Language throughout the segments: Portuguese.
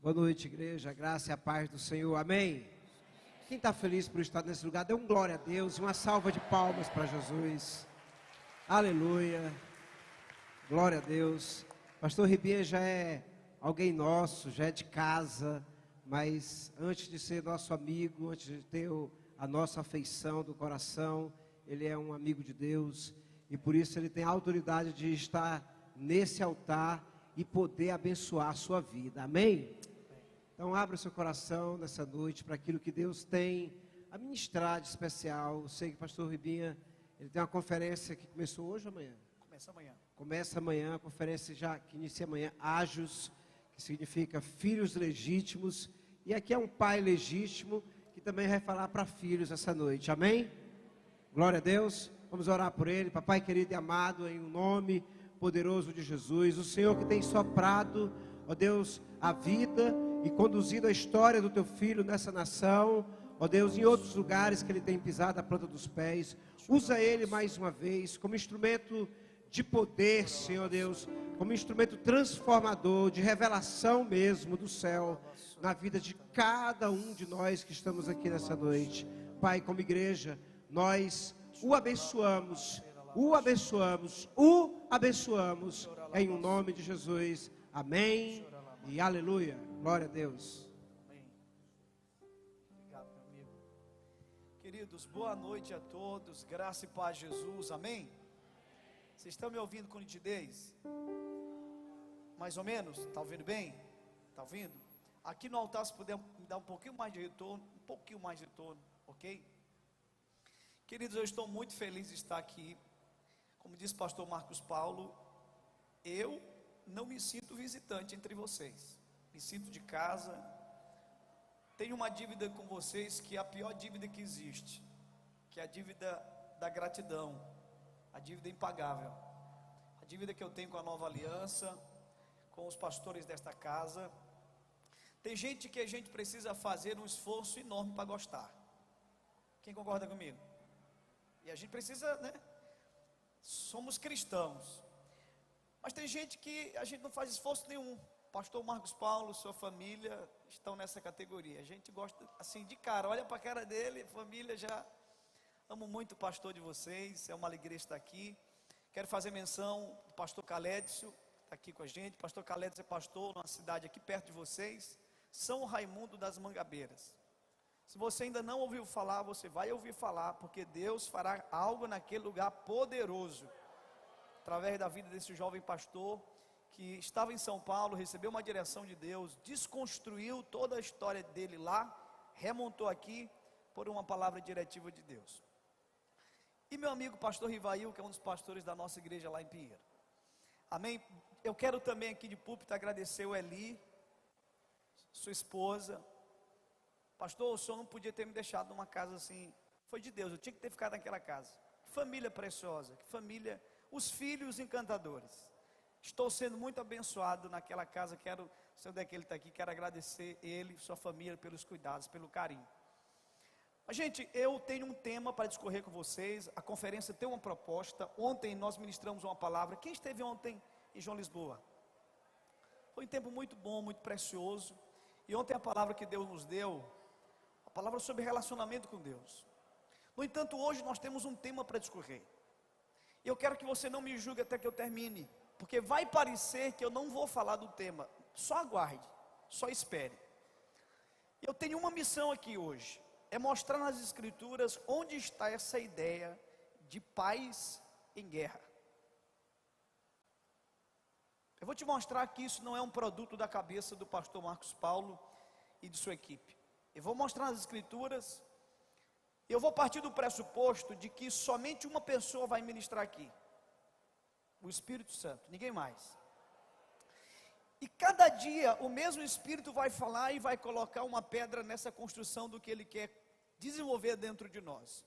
Boa noite, igreja, a graça e a paz do Senhor, amém? Quem está feliz por estar nesse lugar, dê um glória a Deus, uma salva de palmas para Jesus, aleluia, glória a Deus. Pastor Ribinha já é alguém nosso, já é de casa, mas antes de ser nosso amigo, antes de ter a nossa afeição do coração, ele é um amigo de Deus, e por isso ele tem a autoridade de estar nesse altar e poder abençoar a sua vida, amém? Então abra o seu coração nessa noite para aquilo que Deus tem a ministrar de especial. Eu sei que o pastor Ribinha, ele tem uma conferência que começou hoje ou amanhã? Começa amanhã. Começa amanhã, a conferência já que inicia amanhã, Ágios, que significa filhos legítimos. E aqui é um pai legítimo que também vai falar para filhos essa noite, amém? Glória a Deus, vamos orar por ele. Papai querido e amado, em nome poderoso de Jesus, o Senhor que tem soprado, ó Deus, a vida e conduzido a história do teu filho nessa nação, ó Deus, em outros lugares que ele tem pisado a planta dos pés, usa ele mais uma vez como instrumento de poder, Senhor Deus, como instrumento transformador, de revelação mesmo do céu, na vida de cada um de nós que estamos aqui nessa noite. Pai, como igreja, nós o abençoamos, em o nome de Jesus, amém e aleluia, glória a Deus. Amém. Obrigado, meu amigo. Queridos, boa noite a todos, graça e paz de Jesus, amém? Vocês estão me ouvindo com nitidez? Mais ou menos? Está ouvindo bem? Está ouvindo? Aqui no altar, se puder me dar um pouquinho mais de retorno, ok? Queridos, eu estou muito feliz de estar aqui. Como disse o pastor Marcos Paulo, eu não me sinto visitante entre vocês, me sinto de casa. Tenho uma dívida com vocês que é a pior dívida que existe, que é a dívida da gratidão, a dívida impagável, a dívida que eu tenho com a Nova Aliança, com os pastores desta casa. Tem gente que a gente precisa fazer um esforço enorme para gostar. Quem concorda comigo? E a gente precisa, né? Somos cristãos, mas tem gente que a gente não faz esforço nenhum. Pastor Marcos Paulo, sua família estão nessa categoria. A gente gosta assim de cara, olha para a cara dele, família, já amo muito o pastor de vocês, é uma alegria estar aqui. Quero fazer menção do pastor Calédio, está aqui com a gente. Pastor Calédio é pastor numa cidade aqui perto de vocês, São Raimundo das Mangabeiras. Se você ainda não ouviu falar, você vai ouvir falar, porque Deus fará algo naquele lugar poderoso, através da vida desse jovem pastor, que estava em São Paulo, recebeu uma direção de Deus, desconstruiu toda a história dele lá, remontou aqui, por uma palavra diretiva de Deus. E meu amigo pastor Rivail, que é um dos pastores da nossa igreja lá em Pinheiro, amém? Eu quero também aqui de púlpito agradecer o Eli, sua esposa. Pastor, o senhor não podia ter me deixado numa casa assim. Foi de Deus, eu tinha que ter ficado naquela casa. Que família preciosa, que família, os filhos encantadores. Estou sendo muito abençoado naquela casa. Quero, se onde é que ele está aqui, quero agradecer ele, sua família, pelos cuidados, pelo carinho. Mas gente, eu tenho um tema para discorrer com vocês. A conferência tem uma proposta. Ontem nós ministramos uma palavra. Quem esteve ontem em João Lisboa? Foi um tempo muito bom, muito precioso. E ontem a palavra que Deus nos deu, palavra sobre relacionamento com Deus. No entanto, hoje nós temos um tema para discorrer. Eu quero que você não me julgue até que eu termine, porque vai parecer que eu não vou falar do tema. Só aguarde, só espere. Eu tenho uma missão aqui hoje, é mostrar nas escrituras onde está essa ideia de paz em guerra. Eu vou te mostrar que isso não é um produto da cabeça do pastor Marcos Paulo e de sua equipe. Eu vou mostrar nas escrituras. Eu vou partir do pressuposto de que somente uma pessoa vai ministrar aqui, o Espírito Santo, ninguém mais. E cada dia o mesmo Espírito vai falar e vai colocar uma pedra nessa construção do que Ele quer desenvolver dentro de nós.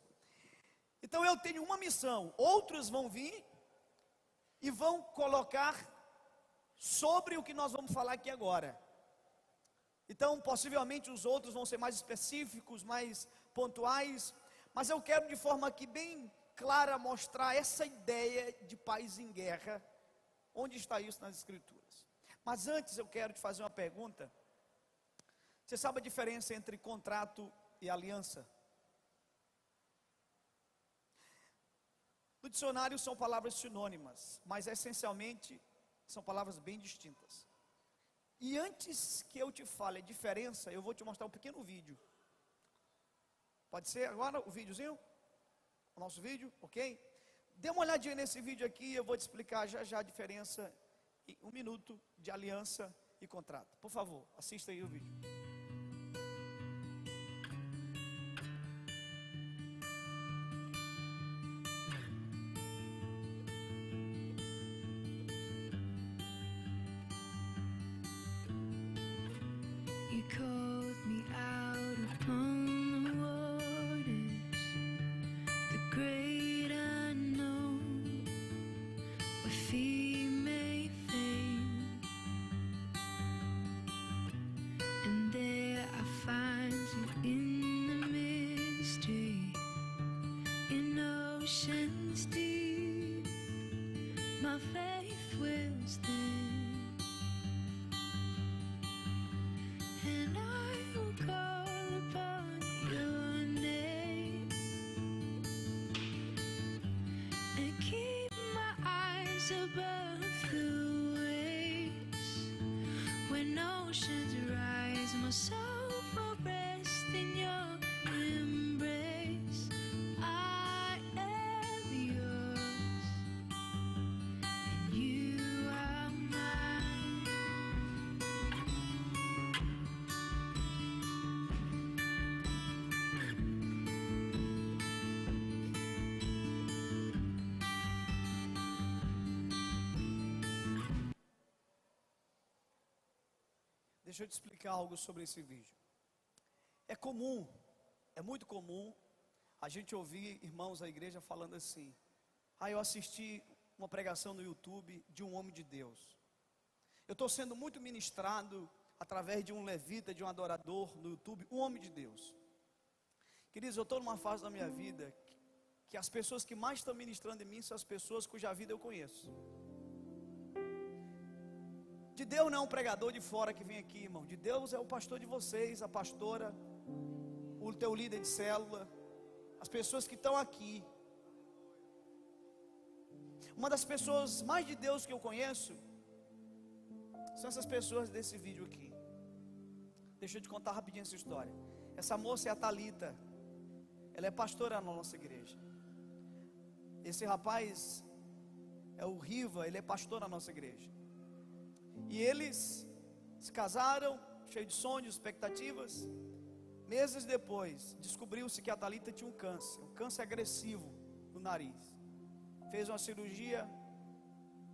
Então eu tenho uma missão, outros vão vir e vão colocar sobre o que nós vamos falar aqui agora. Então, possivelmente os outros vão ser mais específicos, mais pontuais, mas eu quero de forma aqui bem clara mostrar essa ideia de paz em guerra. Onde está isso nas escrituras? Mas antes eu quero te fazer uma pergunta. Você sabe a diferença entre contrato e aliança? No dicionário são palavras sinônimas, mas essencialmente são palavras bem distintas. E antes que eu te fale a diferença, eu vou te mostrar um pequeno vídeo. Pode ser agora o videozinho? O nosso vídeo, ok? Dê uma olhadinha nesse vídeo aqui, eu vou te explicar já já a diferença em 1 minuto de aliança e contrato. Por favor, assista aí o vídeo. You called me out upon the waters, the great unknown, where fear may fail. And there I find you in the mystery, in oceans deep. My faith will stand. And I will call upon your name and keep my eyes above the waves. When oceans rise, my soul will rest in your embrace. I am yours, and you are mine. Deixa eu te explicar algo sobre esse vídeo. É comum, é muito comum a gente ouvir irmãos da igreja falando assim: eu assisti uma pregação no YouTube de um homem de Deus. Eu estou sendo muito ministrado através de um levita, de um adorador no YouTube, um homem de Deus. Queridos, eu estou numa fase da minha vida que as pessoas que mais estão ministrando em mim são as pessoas cuja vida eu conheço. De Deus não é um pregador de fora que vem aqui, irmão. De Deus é o pastor de vocês, a pastora, o teu líder de célula, as pessoas que estão aqui. Uma das pessoas mais de Deus que eu conheço são essas pessoas desse vídeo aqui. Deixa eu te contar rapidinho essa história. Essa moça é a Thalita. Ela é pastora na nossa igreja. Esse rapaz é o Riva, ele é pastor na nossa igreja. E eles se casaram, cheios de sonhos, expectativas. Meses depois, descobriu-se que a Thalita tinha um câncer agressivo no nariz. Fez uma cirurgia,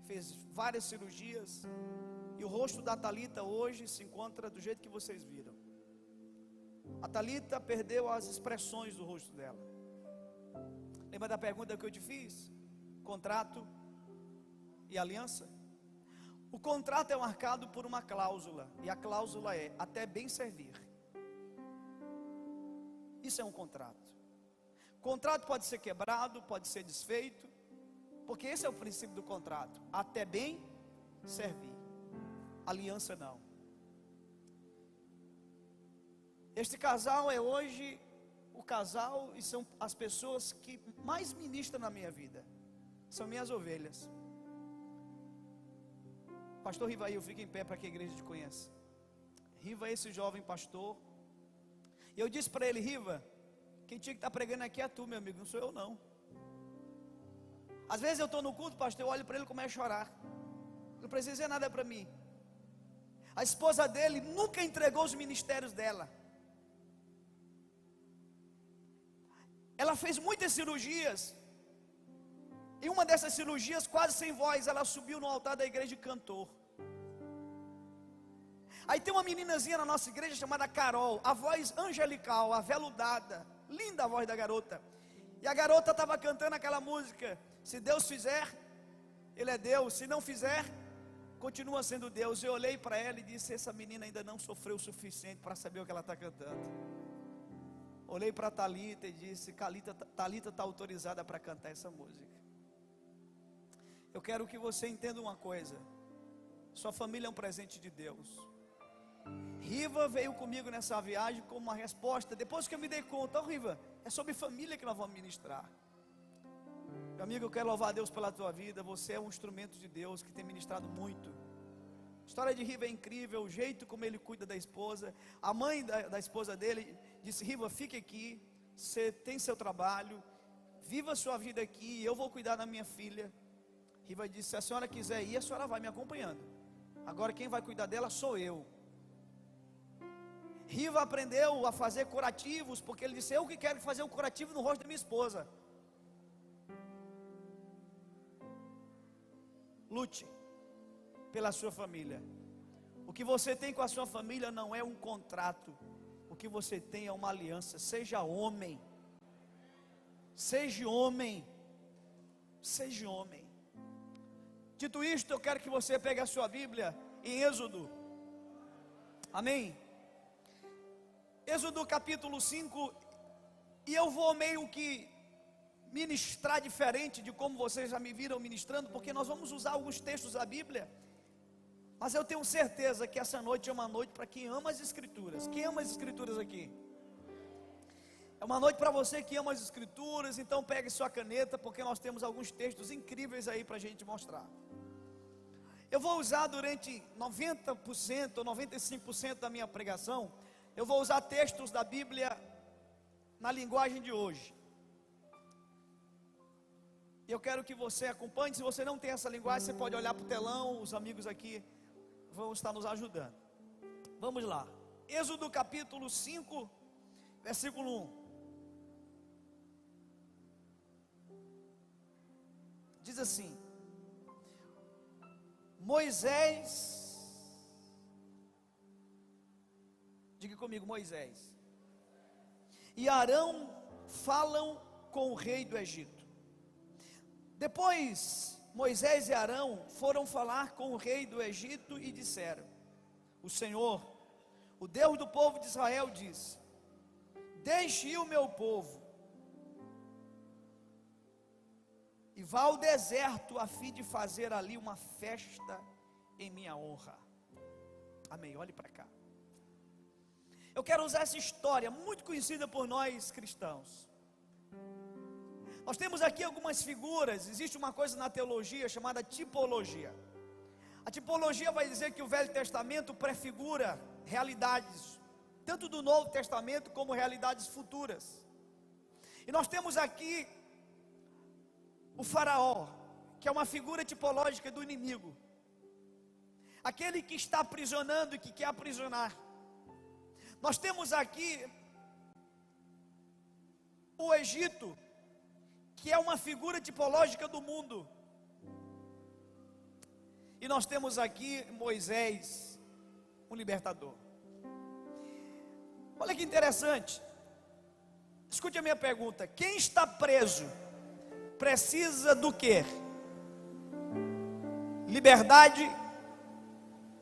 fez várias cirurgias, e o rosto da Thalita hoje se encontra do jeito que vocês viram. A Thalita perdeu as expressões do rosto dela. Lembra da pergunta que eu te fiz? Contrato e aliança? O contrato é marcado por uma cláusula, e a cláusula é até bem servir. Isso é um contrato. Contrato pode ser quebrado, pode ser desfeito, porque esse é o princípio do contrato, até bem servir. Aliança não. Este casal é hoje o casal, e são as pessoas que mais ministram na minha vida, são minhas ovelhas. Pastor Rivaí, eu fico em pé para que a igreja te conheça. Riva é esse jovem pastor. E eu disse para ele: Riva, quem tinha que estar pregando aqui é tu, meu amigo, não sou eu não. Às vezes eu estou no culto, pastor, eu olho para ele e começo a chorar. Não precisa dizer nada para mim. A esposa dele nunca entregou os ministérios dela. Ela fez muitas cirurgias. Em uma dessas cirurgias, quase sem voz, ela subiu no altar da igreja e cantou. Aí tem uma meninazinha na nossa igreja chamada Carol, a voz angelical, aveludada, linda a voz da garota. E a garota estava cantando aquela música: se Deus fizer, Ele é Deus, se não fizer, continua sendo Deus. Eu olhei para ela e disse: essa menina ainda não sofreu o suficiente para saber o que ela está cantando. Olhei para a Thalita e disse: Thalita está autorizada para cantar essa música. Eu quero que você entenda uma coisa: sua família é um presente de Deus. Riva veio comigo nessa viagem como uma resposta. Depois que eu me dei conta, Riva, é sobre família que nós vamos ministrar. Meu amigo, eu quero louvar a Deus pela tua vida. Você é um instrumento de Deus que tem ministrado muito. A história de Riva é incrível, o jeito como ele cuida da esposa. A mãe da esposa dele disse: Riva, fique aqui, você tem seu trabalho, viva a sua vida aqui, eu vou cuidar da minha filha. Riva disse: se a senhora quiser ir, a senhora vai me acompanhando. Agora quem vai cuidar dela sou eu. Riva aprendeu a fazer curativos, porque ele disse: eu que quero fazer um curativo no rosto da minha esposa. Lute pela sua família. O que você tem com a sua família não é um contrato. O que você tem é uma aliança. Seja homem. Seja homem. Seja homem. Dito isto, eu quero que você pegue a sua Bíblia em Êxodo. Amém? Êxodo capítulo 5. E eu vou meio que ministrar diferente de como vocês já me viram ministrando, porque nós vamos usar alguns textos da Bíblia. Mas eu tenho certeza que essa noite é uma noite para quem ama as Escrituras. Quem ama as Escrituras aqui? É uma noite para você que ama as Escrituras. Então pegue sua caneta, porque nós temos alguns textos incríveis aí para a gente mostrar. Eu vou usar durante 90% ou 95% da minha pregação, eu vou usar textos da Bíblia na linguagem de hoje. E eu quero que você acompanhe. Se você não tem essa linguagem, você pode olhar para o telão. Os amigos aqui vão estar nos ajudando. Vamos lá. Êxodo capítulo 5, versículo 1. Diz assim: Moisés, diga comigo, Moisés e Arão falam com o rei do Egito. Depois Moisés e Arão foram falar com o rei do Egito e disseram: o Senhor, o Deus do povo de Israel, diz: deixe ir o meu povo e vá ao deserto a fim de fazer ali uma festa em minha honra. Amém, olhe para cá. Eu quero usar essa história muito conhecida por nós cristãos. Nós temos aqui algumas figuras. Existe uma coisa na teologia chamada tipologia. A tipologia vai dizer que o Velho Testamento prefigura realidades, tanto do Novo Testamento como realidades futuras. E nós temos aqui o faraó, que é uma figura tipológica do inimigo, aquele que está aprisionando e que quer aprisionar. Nós temos aqui o Egito, que é uma figura tipológica do mundo. E nós temos aqui Moisés, um libertador. Olha que interessante. Escute a minha pergunta: quem está preso precisa do quê? Liberdade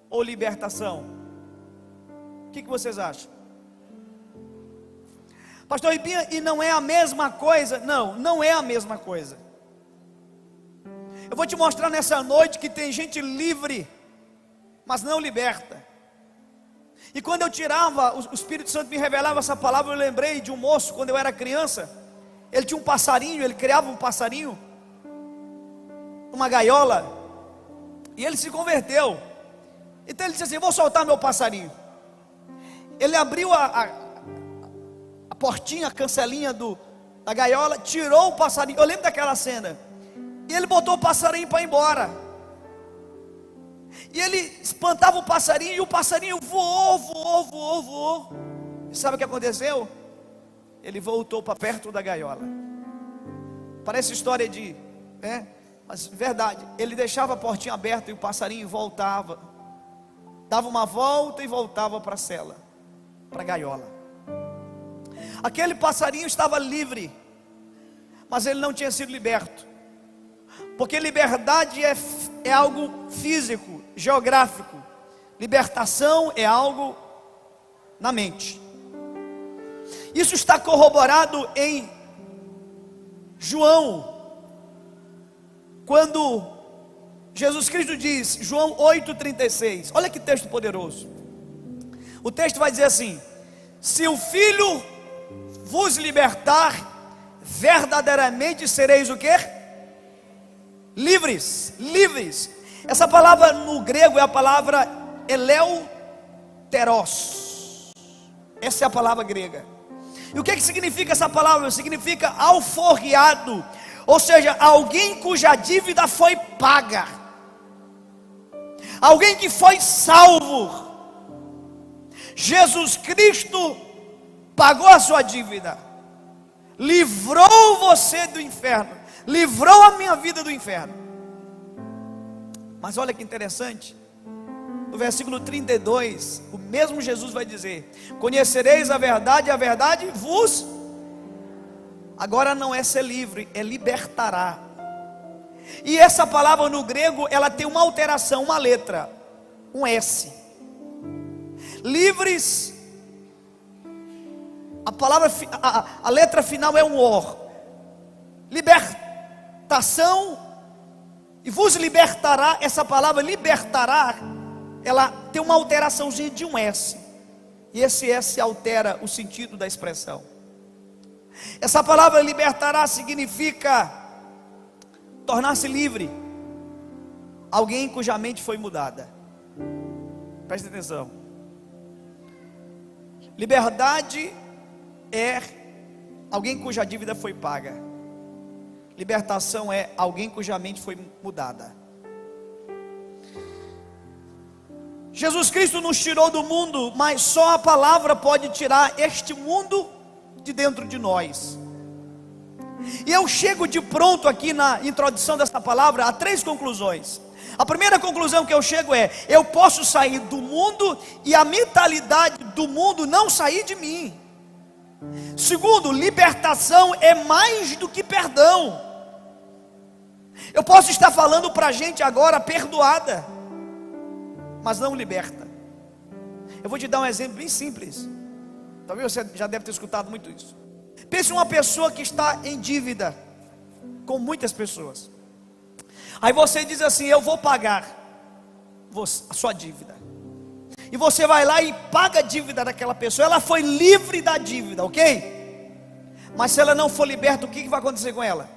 ou libertação? O que vocês acham? Pastor Ibinha, e não é a mesma coisa? Não, não é a mesma coisa. Eu vou te mostrar nessa noite que tem gente livre, mas não liberta. E quando eu tirava, o Espírito Santo me revelava essa palavra, eu lembrei de um moço, quando eu era criança. Ele tinha um passarinho, ele criava um passarinho, uma gaiola, e ele se converteu. Então ele disse assim: vou soltar meu passarinho. Ele abriu a portinha, a cancelinha da gaiola, tirou o passarinho. Eu lembro daquela cena. E ele botou o passarinho para ir embora. E ele espantava o passarinho, e o passarinho voou. E sabe o que aconteceu? Ele voltou para perto da gaiola. Parece história de, mas verdade. Ele deixava a portinha aberta e o passarinho voltava, dava uma volta e voltava para a cela, para a gaiola. Aquele passarinho estava livre, mas ele não tinha sido liberto, porque liberdade é algo físico, geográfico. Libertação é algo na mente. Isso está corroborado em João, quando Jesus Cristo diz, João 8,36, olha que texto poderoso: O texto vai dizer assim: se o Filho vos libertar, verdadeiramente sereis o quê? Livres, livres. Essa palavra no grego é a palavra eleuteros. Essa é a palavra grega. E o que significa essa palavra? Significa alforriado, ou seja, alguém cuja dívida foi paga, alguém que foi salvo. Jesus Cristo pagou a sua dívida, livrou você do inferno, livrou a minha vida do inferno. Mas olha que interessante, no versículo 32, o mesmo Jesus vai dizer: conhecereis a verdade e a verdade vos... Agora não é ser livre, é libertará. E essa palavra no grego, ela tem uma alteração, uma letra, um S. Livres, a letra final é um OR. Libertação, e vos libertará. Essa palavra libertará, ela tem uma alteraçãozinha de um S, e esse S altera o sentido da expressão. Essa palavra libertará significa tornar-se livre, alguém cuja mente foi mudada. Preste atenção. Liberdade é alguém cuja dívida foi paga. Libertação é alguém cuja mente foi mudada. Jesus Cristo nos tirou do mundo, mas só a palavra pode tirar este mundo de dentro de nós. E eu chego de pronto aqui na introdução dessa palavra a 3 conclusões. A primeira conclusão que eu chego é: eu posso sair do mundo e a mentalidade do mundo não sair de mim. Segundo, libertação é mais do que perdão. Eu posso estar falando para a gente agora perdoada, mas não liberta. Eu vou te dar um exemplo bem simples. Talvez você já deve ter escutado muito isso. Pense em uma pessoa que está em dívida com muitas pessoas. Aí você diz assim: eu vou pagar a sua dívida. E você vai lá e paga a dívida daquela pessoa. Ela foi livre da dívida, ok? Mas se ela não for liberta, o que vai acontecer com ela?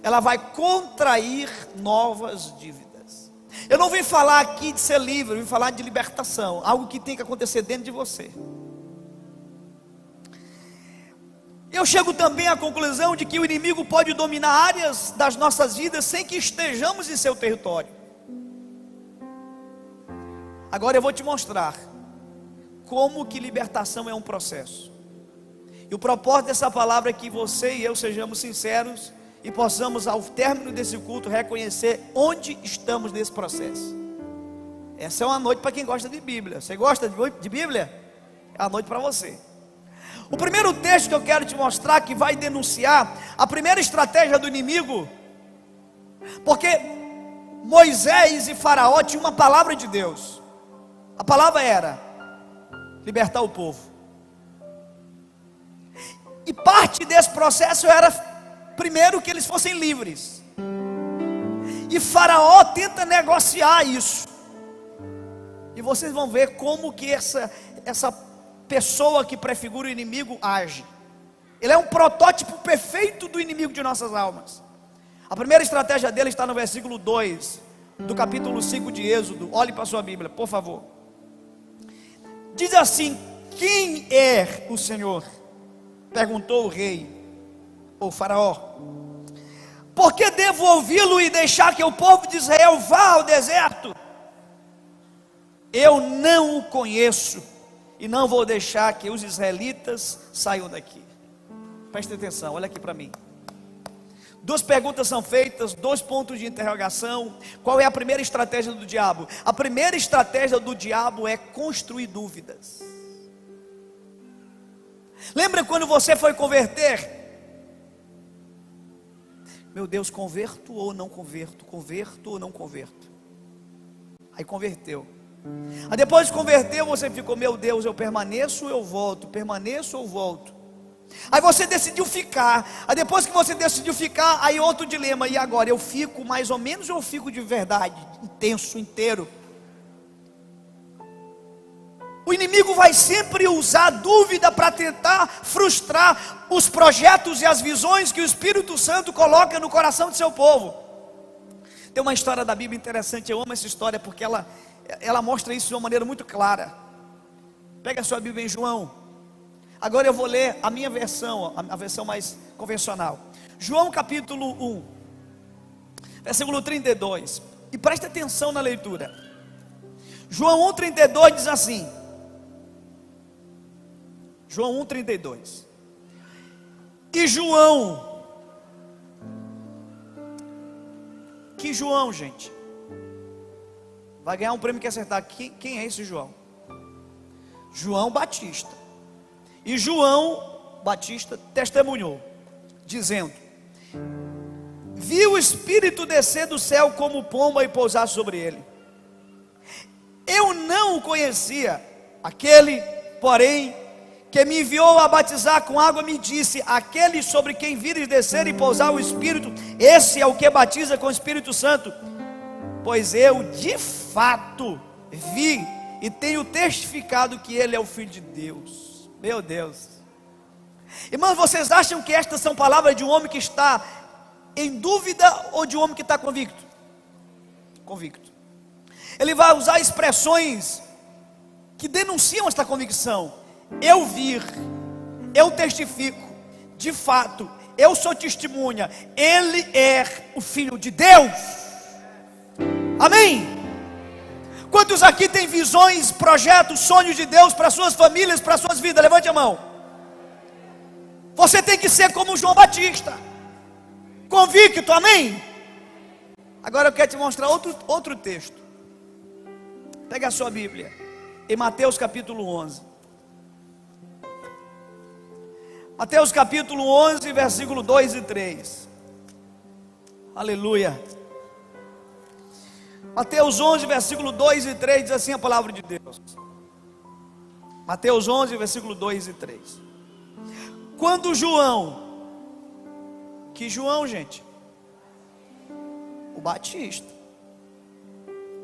Ela vai contrair novas dívidas. Eu não vim falar aqui de ser livre, eu vim falar de libertação. Algo que tem que acontecer dentro de você. Eu chego também à conclusão de que o inimigo pode dominar áreas das nossas vidas sem que estejamos em seu território. Agora eu vou te mostrar como que libertação é um processo. E o propósito dessa palavra é que você e eu sejamos sinceros e possamos, ao término desse culto, reconhecer onde estamos nesse processo. Essa é uma noite para quem gosta de Bíblia. Você gosta de Bíblia? É uma noite para você. O primeiro texto que eu quero te mostrar, que vai denunciar a primeira estratégia do inimigo, porque Moisés e Faraó tinham uma palavra de Deus. A palavra era libertar o povo. E parte desse processo era, primeiro, que eles fossem livres. E Faraó tenta negociar isso. E vocês vão ver como que essa pessoa que prefigura o inimigo age. Ele é um protótipo perfeito do inimigo de nossas almas. A primeira estratégia dele está no versículo 2 do capítulo 5 de Êxodo. Olhe para a sua Bíblia, por favor. Diz assim: quem é o Senhor? Perguntou o rei, ou Faraó. Por que devo ouvi-lo e deixar que o povo de Israel vá ao deserto? Eu não o conheço e não vou deixar que os israelitas saiam daqui. Preste atenção, olha aqui para mim. 2 perguntas são feitas, 2 pontos de interrogação. Qual é a primeira estratégia do diabo? A primeira estratégia do diabo é construir dúvidas. Lembra quando você foi converter? Meu Deus, converto ou não converto? Converto ou não converto? Aí converteu. Aí depois de converter, você ficou: meu Deus, eu permaneço ou eu volto? Permaneço ou volto? Aí você decidiu ficar. Aí depois que você decidiu ficar, aí outro dilema: e agora? Eu fico mais ou menos ou eu fico de verdade, intenso, inteiro? O inimigo vai sempre usar a dúvida para tentar frustrar os projetos e as visões que o Espírito Santo coloca no coração do seu povo. Tem uma história da Bíblia interessante, eu amo essa história porque ela mostra isso de uma maneira muito clara. Pega a sua Bíblia em João. Agora eu vou ler a minha versão, a versão mais convencional. João capítulo 1, versículo 32. E preste atenção na leitura. João 1,32 diz assim. João 1,32. E João. Que João, gente? Vai ganhar um prêmio que acertar. Quem é esse João? João Batista. E João Batista testemunhou, dizendo: viu o Espírito descer do céu como pomba e pousar sobre ele. Eu não o conhecia. Aquele, porém, que me enviou a batizar com água, me disse: aquele sobre quem vires descer e pousar o Espírito, esse é o que batiza com o Espírito Santo. Pois eu, de fato, vi e tenho testificado que ele é o Filho de Deus. Meu Deus. Irmãos, vocês acham que estas são palavras de um homem que está em dúvida ou de um homem que está convicto? Convicto. Ele vai usar expressões que denunciam esta convicção. Eu vi, eu testifico, de fato, eu sou testemunha, ele é o Filho de Deus. Amém? Quantos aqui têm visões, projetos, sonhos de Deus para suas famílias, para suas vidas? Levante a mão. Você tem que ser como João Batista, convicto, amém? Agora eu quero te mostrar outro texto. Pega a sua Bíblia, em Mateus capítulo 11. Mateus capítulo 11, versículo 2 e 3. Aleluia. Mateus 11, versículo 2 e 3 diz assim a palavra de Deus. Mateus 11, versículo 2 e 3. Quando João, que João, gente? O Batista.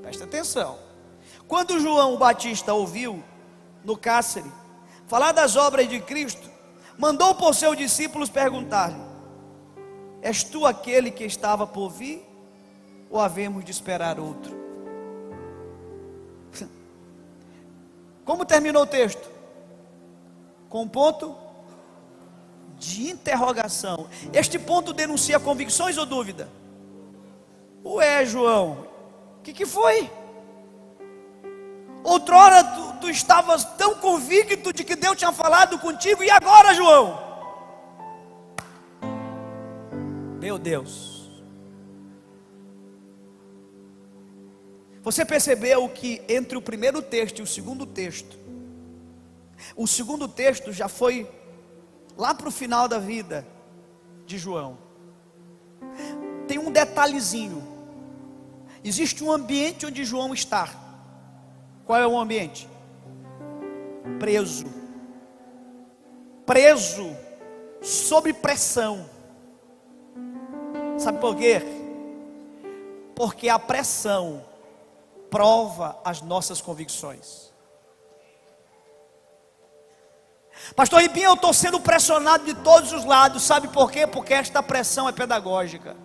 Presta atenção. Quando João o Batista ouviu no cárcere falar das obras de Cristo, mandou por seus discípulos perguntar-lhe: és tu aquele que estava por vir, ou havemos de esperar outro? Como terminou o texto? Com um ponto de interrogação. Este ponto denuncia convicções ou dúvida? Ué, João, o que foi? Outrora tu estavas tão convicto de que Deus tinha falado contigo, e agora, João? Meu Deus. Você percebeu que entre o primeiro texto e o segundo texto já foi lá para o final da vida de João. Tem um detalhezinho. Existe um ambiente onde João está. Qual é o ambiente? Preso. Preso, sob pressão. Sabe por quê? Porque a pressão prova as nossas convicções. Pastor Ribinho, eu estou sendo pressionado de todos os lados. Sabe por quê? Porque esta pressão é pedagógica.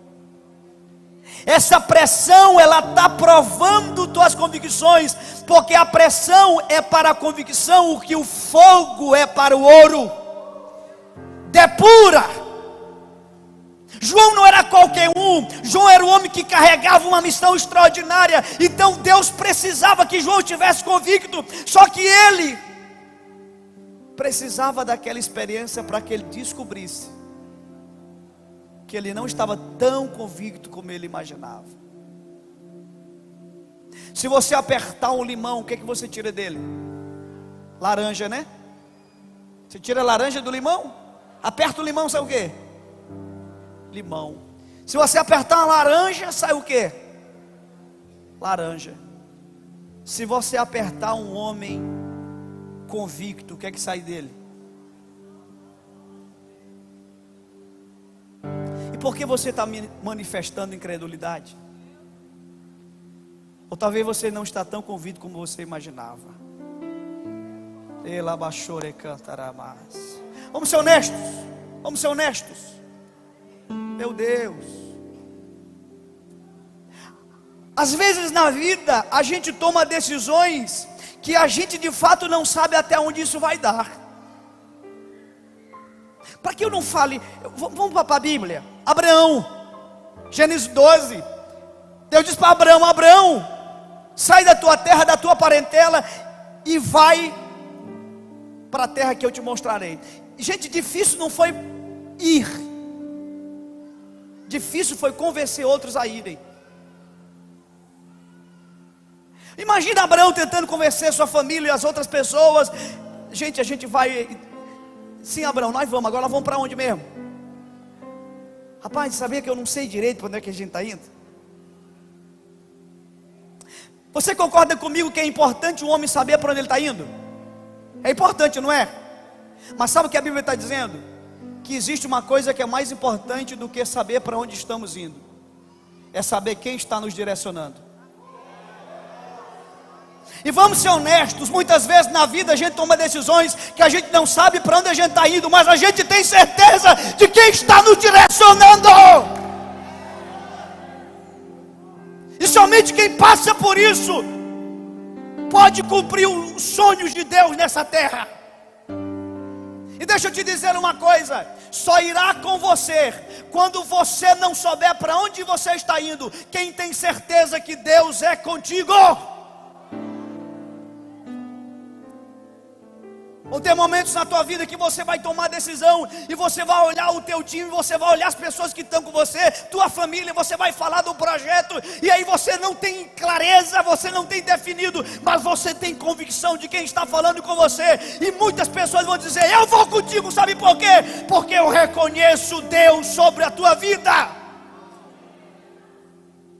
Essa pressão, ela está provando tuas convicções. Porque a pressão é para a convicção o que o fogo é para o ouro. Depura. João não era qualquer um. João era um homem que carregava uma missão extraordinária. Então Deus precisava que João estivesse convicto. Só que ele precisava daquela experiência para que ele descobrisse que ele não estava tão convicto como ele imaginava. Se você apertar um limão, o que você tira dele? Laranja, né? Você tira a laranja do limão? Aperta o limão, sai o quê? Limão. Se você apertar uma laranja, sai o quê? Laranja. Se você apertar um homem convicto, o que é que sai dele? E por que você está manifestando incredulidade? Ou talvez você não está tão convicto como você imaginava. Vamos ser honestos. Vamos ser honestos. Meu Deus. Às vezes na vida a gente toma decisões que a gente de fato não sabe até onde isso vai dar. Para que eu não fale, vamos para a Bíblia. Abraão, Gênesis 12. Deus diz para Abraão: Abraão, sai da tua terra, da tua parentela e vai para a terra que eu te mostrarei. Gente, difícil não foi ir, difícil foi convencer outros a irem. Imagina Abraão tentando convencer sua família e as outras pessoas. Gente, a gente vai. Sim, Abraão, nós vamos. Agora nós vamos para onde mesmo? Rapaz, sabia que eu não sei direito para onde é que a gente está indo? Você concorda comigo que é importante o homem saber para onde ele está indo? É importante, não é? Mas sabe o que a Bíblia está dizendo? Que existe uma coisa que é mais importante do que saber para onde estamos indo. É saber quem está nos direcionando. E vamos ser honestos, muitas vezes na vida a gente toma decisões que a gente não sabe para onde a gente está indo, mas a gente tem certeza de quem está nos direcionando. E somente quem passa por isso pode cumprir os sonhos de Deus nessa terra. E deixa eu te dizer uma coisa: só irá com você quando você não souber para onde você está indo. Quem tem certeza que Deus é contigo? Vão ter momentos na tua vida que você vai tomar decisão e você vai olhar o teu time, você vai olhar as pessoas que estão com você, tua família, você vai falar do projeto, e aí você não tem clareza, você não tem definido, mas você tem convicção de quem está falando com você. E muitas pessoas vão dizer: eu vou contigo, sabe por quê? Porque eu reconheço Deus sobre a tua vida.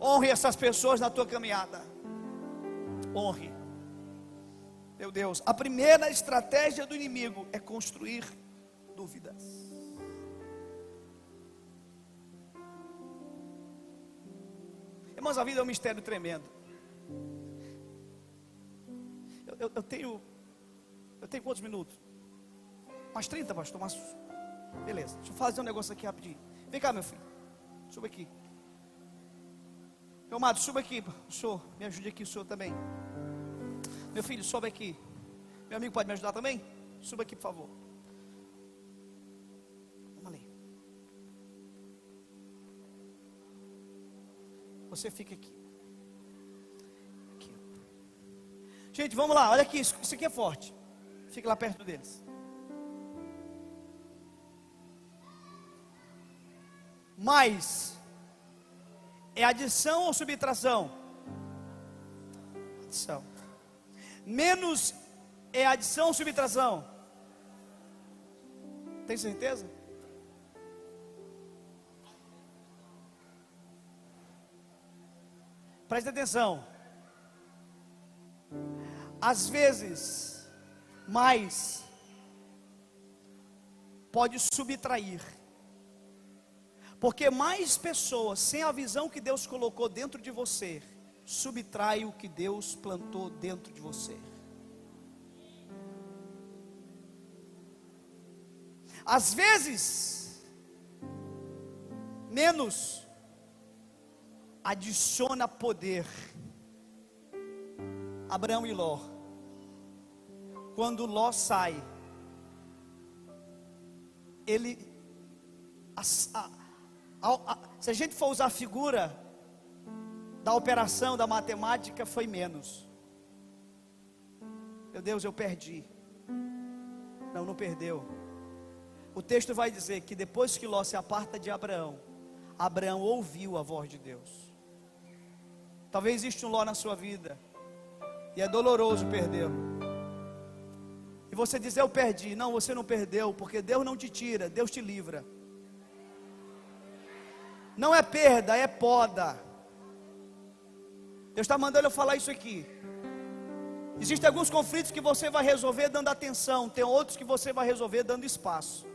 Honre essas pessoas na tua caminhada. Honre. Meu Deus, a primeira estratégia do inimigo é construir dúvidas. Irmãos, a vida é um mistério tremendo. Eu tenho quantos minutos? Mais 30, pastor? Beleza, deixa eu fazer um negócio aqui rapidinho. Vem cá, meu filho, suba aqui. Meu amado, suba aqui, o senhor, me ajude aqui, o senhor também. Meu filho, sobe aqui. Meu amigo pode me ajudar também? Suba aqui, por favor. Vamos ali. Você fica aqui. Aqui. Gente, vamos lá. Olha aqui, isso aqui é forte. Fica lá perto deles. Mais é adição ou subtração? Adição. Menos é adição ou subtração? Tem certeza? Preste atenção. Às vezes, mais pode subtrair. Porque mais pessoas sem a visão que Deus colocou dentro de você subtrai o que Deus plantou dentro de você. Às vezes, menos adiciona poder. Abraão e Ló. Quando Ló sai, ele, se a gente for usar a figura da operação, da matemática, foi menos. Meu Deus, eu perdi. Não, não perdeu. O texto vai dizer que depois que Ló se aparta de Abraão, Abraão ouviu a voz de Deus. Talvez exista um Ló na sua vida, e é doloroso perdê-lo. E você diz: eu perdi. Não, você não perdeu, porque Deus não te tira, Deus te livra. Não é perda, é poda. Deus está mandando eu falar isso aqui. Existem alguns conflitos que você vai resolver dando atenção, tem outros que você vai resolver dando espaço.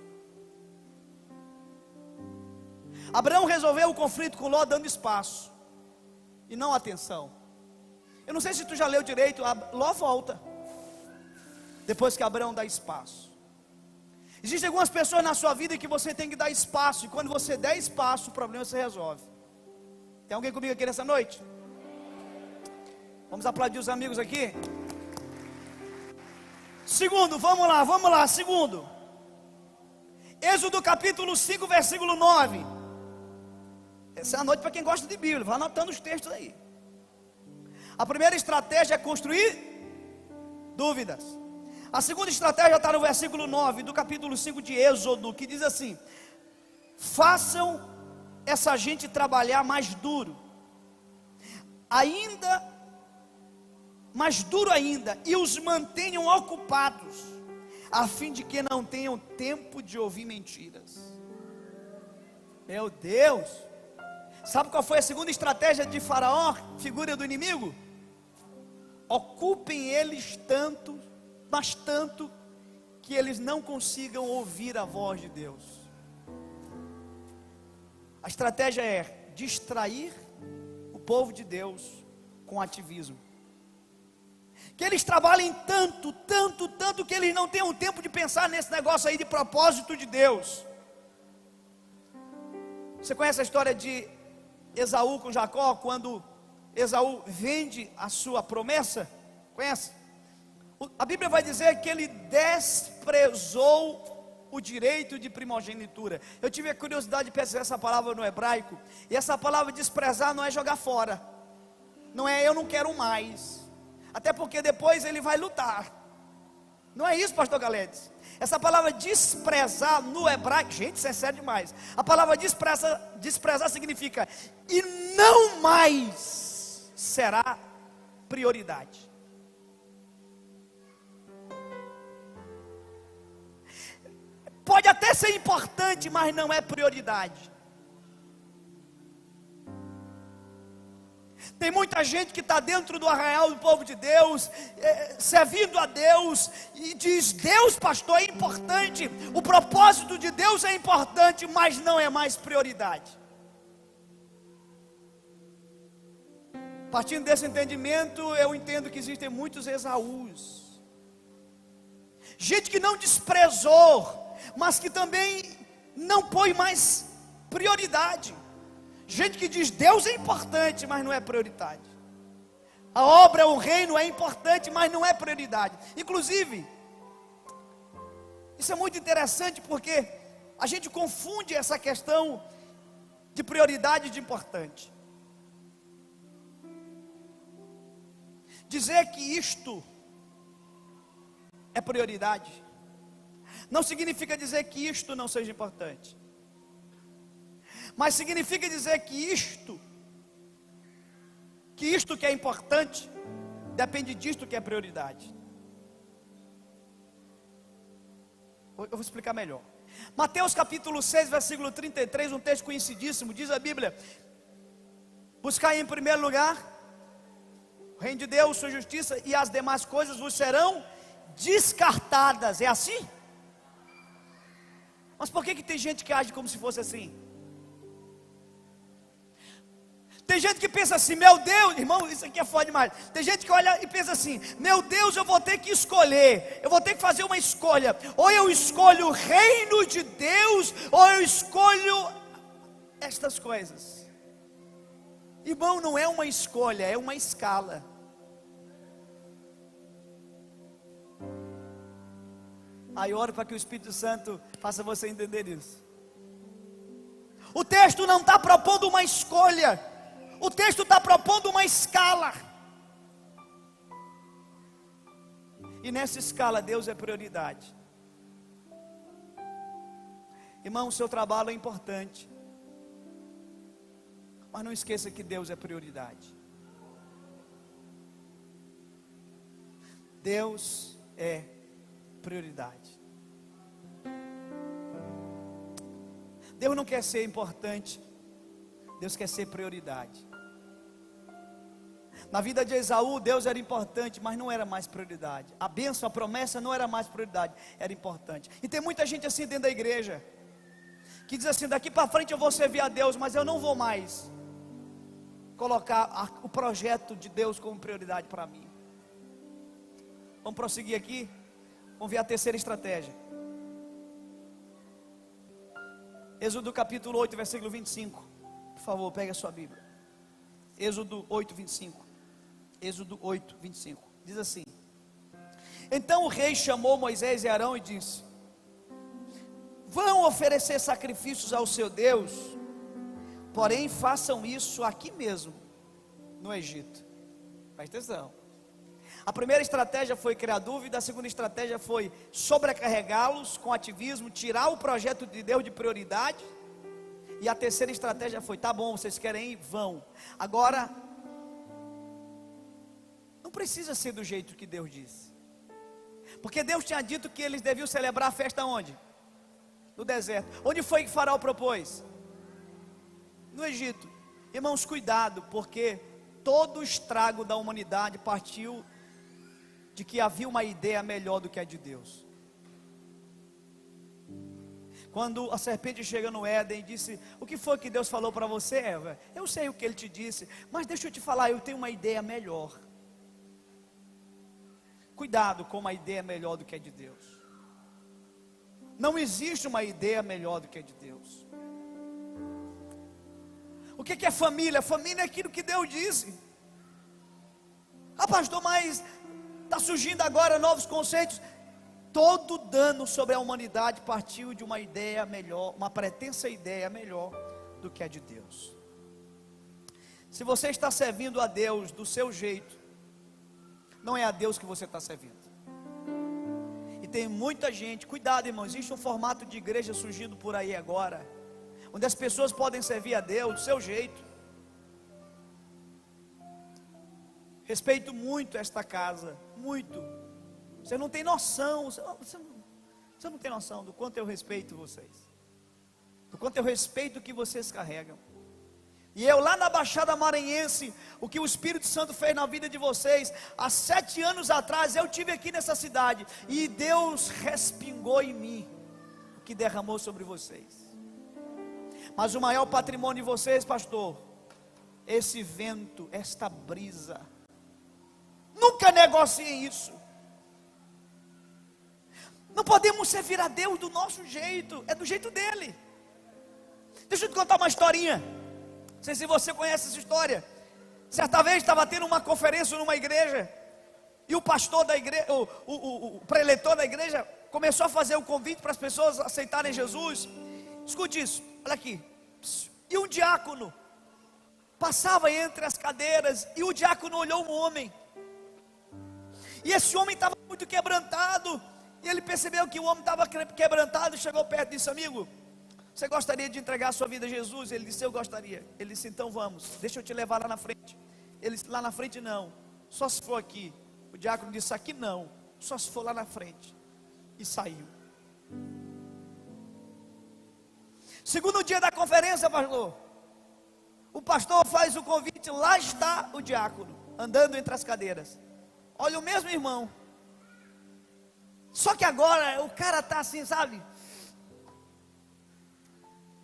Abraão resolveu o conflito com Ló dando espaço e não atenção. Eu não sei se tu já leu direito. Ló volta. depois que Abraão dá espaço. Existem algumas pessoas na sua vida que você tem que dar espaço, e quando você der espaço, o problema se resolve. Tem alguém comigo aqui nessa noite? Vamos aplaudir os amigos aqui. Segundo, vamos lá, segundo. Êxodo capítulo 5, versículo 9. Essa é a noite para quem gosta de Bíblia, vai anotando os textos aí. A primeira estratégia é construir dúvidas. A segunda estratégia está no versículo 9 do capítulo 5 de Êxodo, que diz assim: façam essa gente trabalhar mais duro, mais duro ainda, e os mantenham ocupados, a fim de que não tenham tempo de ouvir mentiras. Meu Deus! Sabe qual foi a segunda estratégia de Faraó, figura do inimigo? Ocupem eles tanto, mas tanto, que eles não consigam ouvir a voz de Deus. A estratégia é distrair o povo de Deus com ativismo. Que eles trabalhem tanto, que eles não tenham tempo de pensar nesse negócio aí de propósito de Deus. Você conhece a história de Esaú com Jacó, quando Esaú vende a sua promessa? Conhece? A Bíblia vai dizer que ele desprezou o direito de primogenitura. Eu tive a curiosidade de pesquisar essa palavra no hebraico, e essa palavra desprezar não é jogar fora, não é eu não quero mais, até porque depois ele vai lutar. Não é isso, pastor Galedes. Essa palavra desprezar no hebraico, gente, isso é sério demais. A palavra desprezar significa e não mais será prioridade. Pode até ser importante, mas não é prioridade. Tem muita gente que está dentro do arraial do povo de Deus, servindo a Deus, e diz: Deus, pastor, é importante, o propósito de Deus é importante, mas não é mais prioridade. Partindo desse entendimento, eu entendo que existem muitos Esaús, gente que não desprezou, mas que também não põe mais prioridade. Gente que diz: Deus é importante, mas não é prioridade. A obra, o reino é importante, mas não é prioridade. Inclusive, isso é muito interessante, porque a gente confunde essa questão de prioridade e de importante. Dizer que isto é prioridade não significa dizer que isto não seja importante, mas significa dizer que isto que é importante depende disto que é prioridade. Eu vou explicar melhor. Mateus capítulo 6, versículo 33, um texto conhecidíssimo, diz a Bíblia: buscai em primeiro lugar o reino de Deus, sua justiça, e as demais coisas vos serão descartadas. É assim? Mas por que tem gente que age como se fosse assim? Tem gente que pensa assim: meu Deus, irmão, isso aqui é foda demais. Tem gente que olha e pensa assim: meu Deus, eu vou ter que escolher, eu vou ter que fazer uma escolha. Ou eu escolho o reino de Deus, ou eu escolho estas coisas. Irmão, não é uma escolha, é uma escala. Aí oro para que o Espírito Santo faça você entender isso. O texto não está propondo uma escolha, o texto está propondo uma escala. E nessa escala Deus é prioridade. Irmão, o seu trabalho é importante, mas não esqueça que Deus é prioridade. Deus é prioridade. Deus não quer ser importante, Deus quer ser prioridade. Na vida de Esaú, Deus era importante, mas não era mais prioridade. A bênção, a promessa não era mais prioridade, era importante. E tem muita gente assim dentro da igreja, que diz assim: daqui para frente eu vou servir a Deus, mas eu não vou mais colocar o projeto de Deus como prioridade para mim. Vamos prosseguir aqui. Vamos ver a terceira estratégia. Êxodo capítulo 8, versículo 25. Por favor, pegue a sua Bíblia. Êxodo 8, 25. Êxodo 8, 25. Diz assim: então o rei chamou Moisés e Arão e disse: vão oferecer sacrifícios ao seu Deus, porém façam isso aqui mesmo, no Egito. Presta atenção. A primeira estratégia foi criar dúvida, a segunda estratégia foi sobrecarregá-los com ativismo, tirar o projeto de Deus de prioridade, e a terceira estratégia foi: tá bom, vocês querem ir? Vão. Agora, não precisa ser do jeito que Deus disse, porque Deus tinha dito que eles deviam celebrar a festa onde? No deserto. Onde foi que Faraó propôs? No Egito. Irmãos, cuidado, porque todo o estrago da humanidade partiu de que havia uma ideia melhor do que a de Deus. Quando a serpente chega no Éden e disse: o que foi que Deus falou para você, Eva? Eu sei o que Ele te disse, mas deixa eu te falar, eu tenho uma ideia melhor. Cuidado com uma ideia melhor do que a de Deus. Não existe uma ideia melhor do que a de Deus. O que é família? Família é aquilo que Deus disse. Ah, pastor, mas está surgindo agora novos conceitos. Todo dano sobre a humanidade partiu de uma ideia melhor, uma pretensa ideia melhor do que a de Deus. Se você está servindo a Deus do seu jeito, não é a Deus que você está servindo. E tem muita gente, cuidado, irmão, existe um formato de igreja surgindo por aí agora, onde as pessoas podem servir a Deus do seu jeito. Respeito muito esta casa, muito. Você não tem noção, você não tem noção do quanto eu respeito vocês, do quanto eu respeito o que vocês carregam. E eu lá na Baixada Maranhense, o que o Espírito Santo fez na vida de vocês, há 7 anos atrás, eu estive aqui nessa cidade, e Deus respingou em mim, o que derramou sobre vocês. Mas o maior patrimônio de vocês, pastor, esse vento, esta brisa. Nunca negociem isso. Não podemos servir a Deus do nosso jeito, é do jeito dele. Deixa eu te contar uma historinha. Não sei se você conhece essa história. Certa vez estava tendo uma conferência numa igreja, e o pastor da igreja, o preletor da igreja, começou a fazer o convite para as pessoas aceitarem Jesus. Escute isso, olha aqui. E um diácono passava entre as cadeiras, e o diácono olhou um homem, e esse homem estava muito quebrantado, e ele percebeu que o homem estava quebrantado, e chegou perto e disse: amigo, você gostaria de entregar a sua vida a Jesus? Ele disse: eu gostaria. Ele disse: então vamos, deixa eu te levar lá na frente. Ele disse: lá na frente não, só se for aqui. O diácono disse: aqui não, só se for lá na frente. E saiu. Segundo dia da conferência, pastor, o pastor faz o convite, lá está o diácono, andando entre as cadeiras. Olha, o mesmo irmão, só que agora o cara está assim, sabe?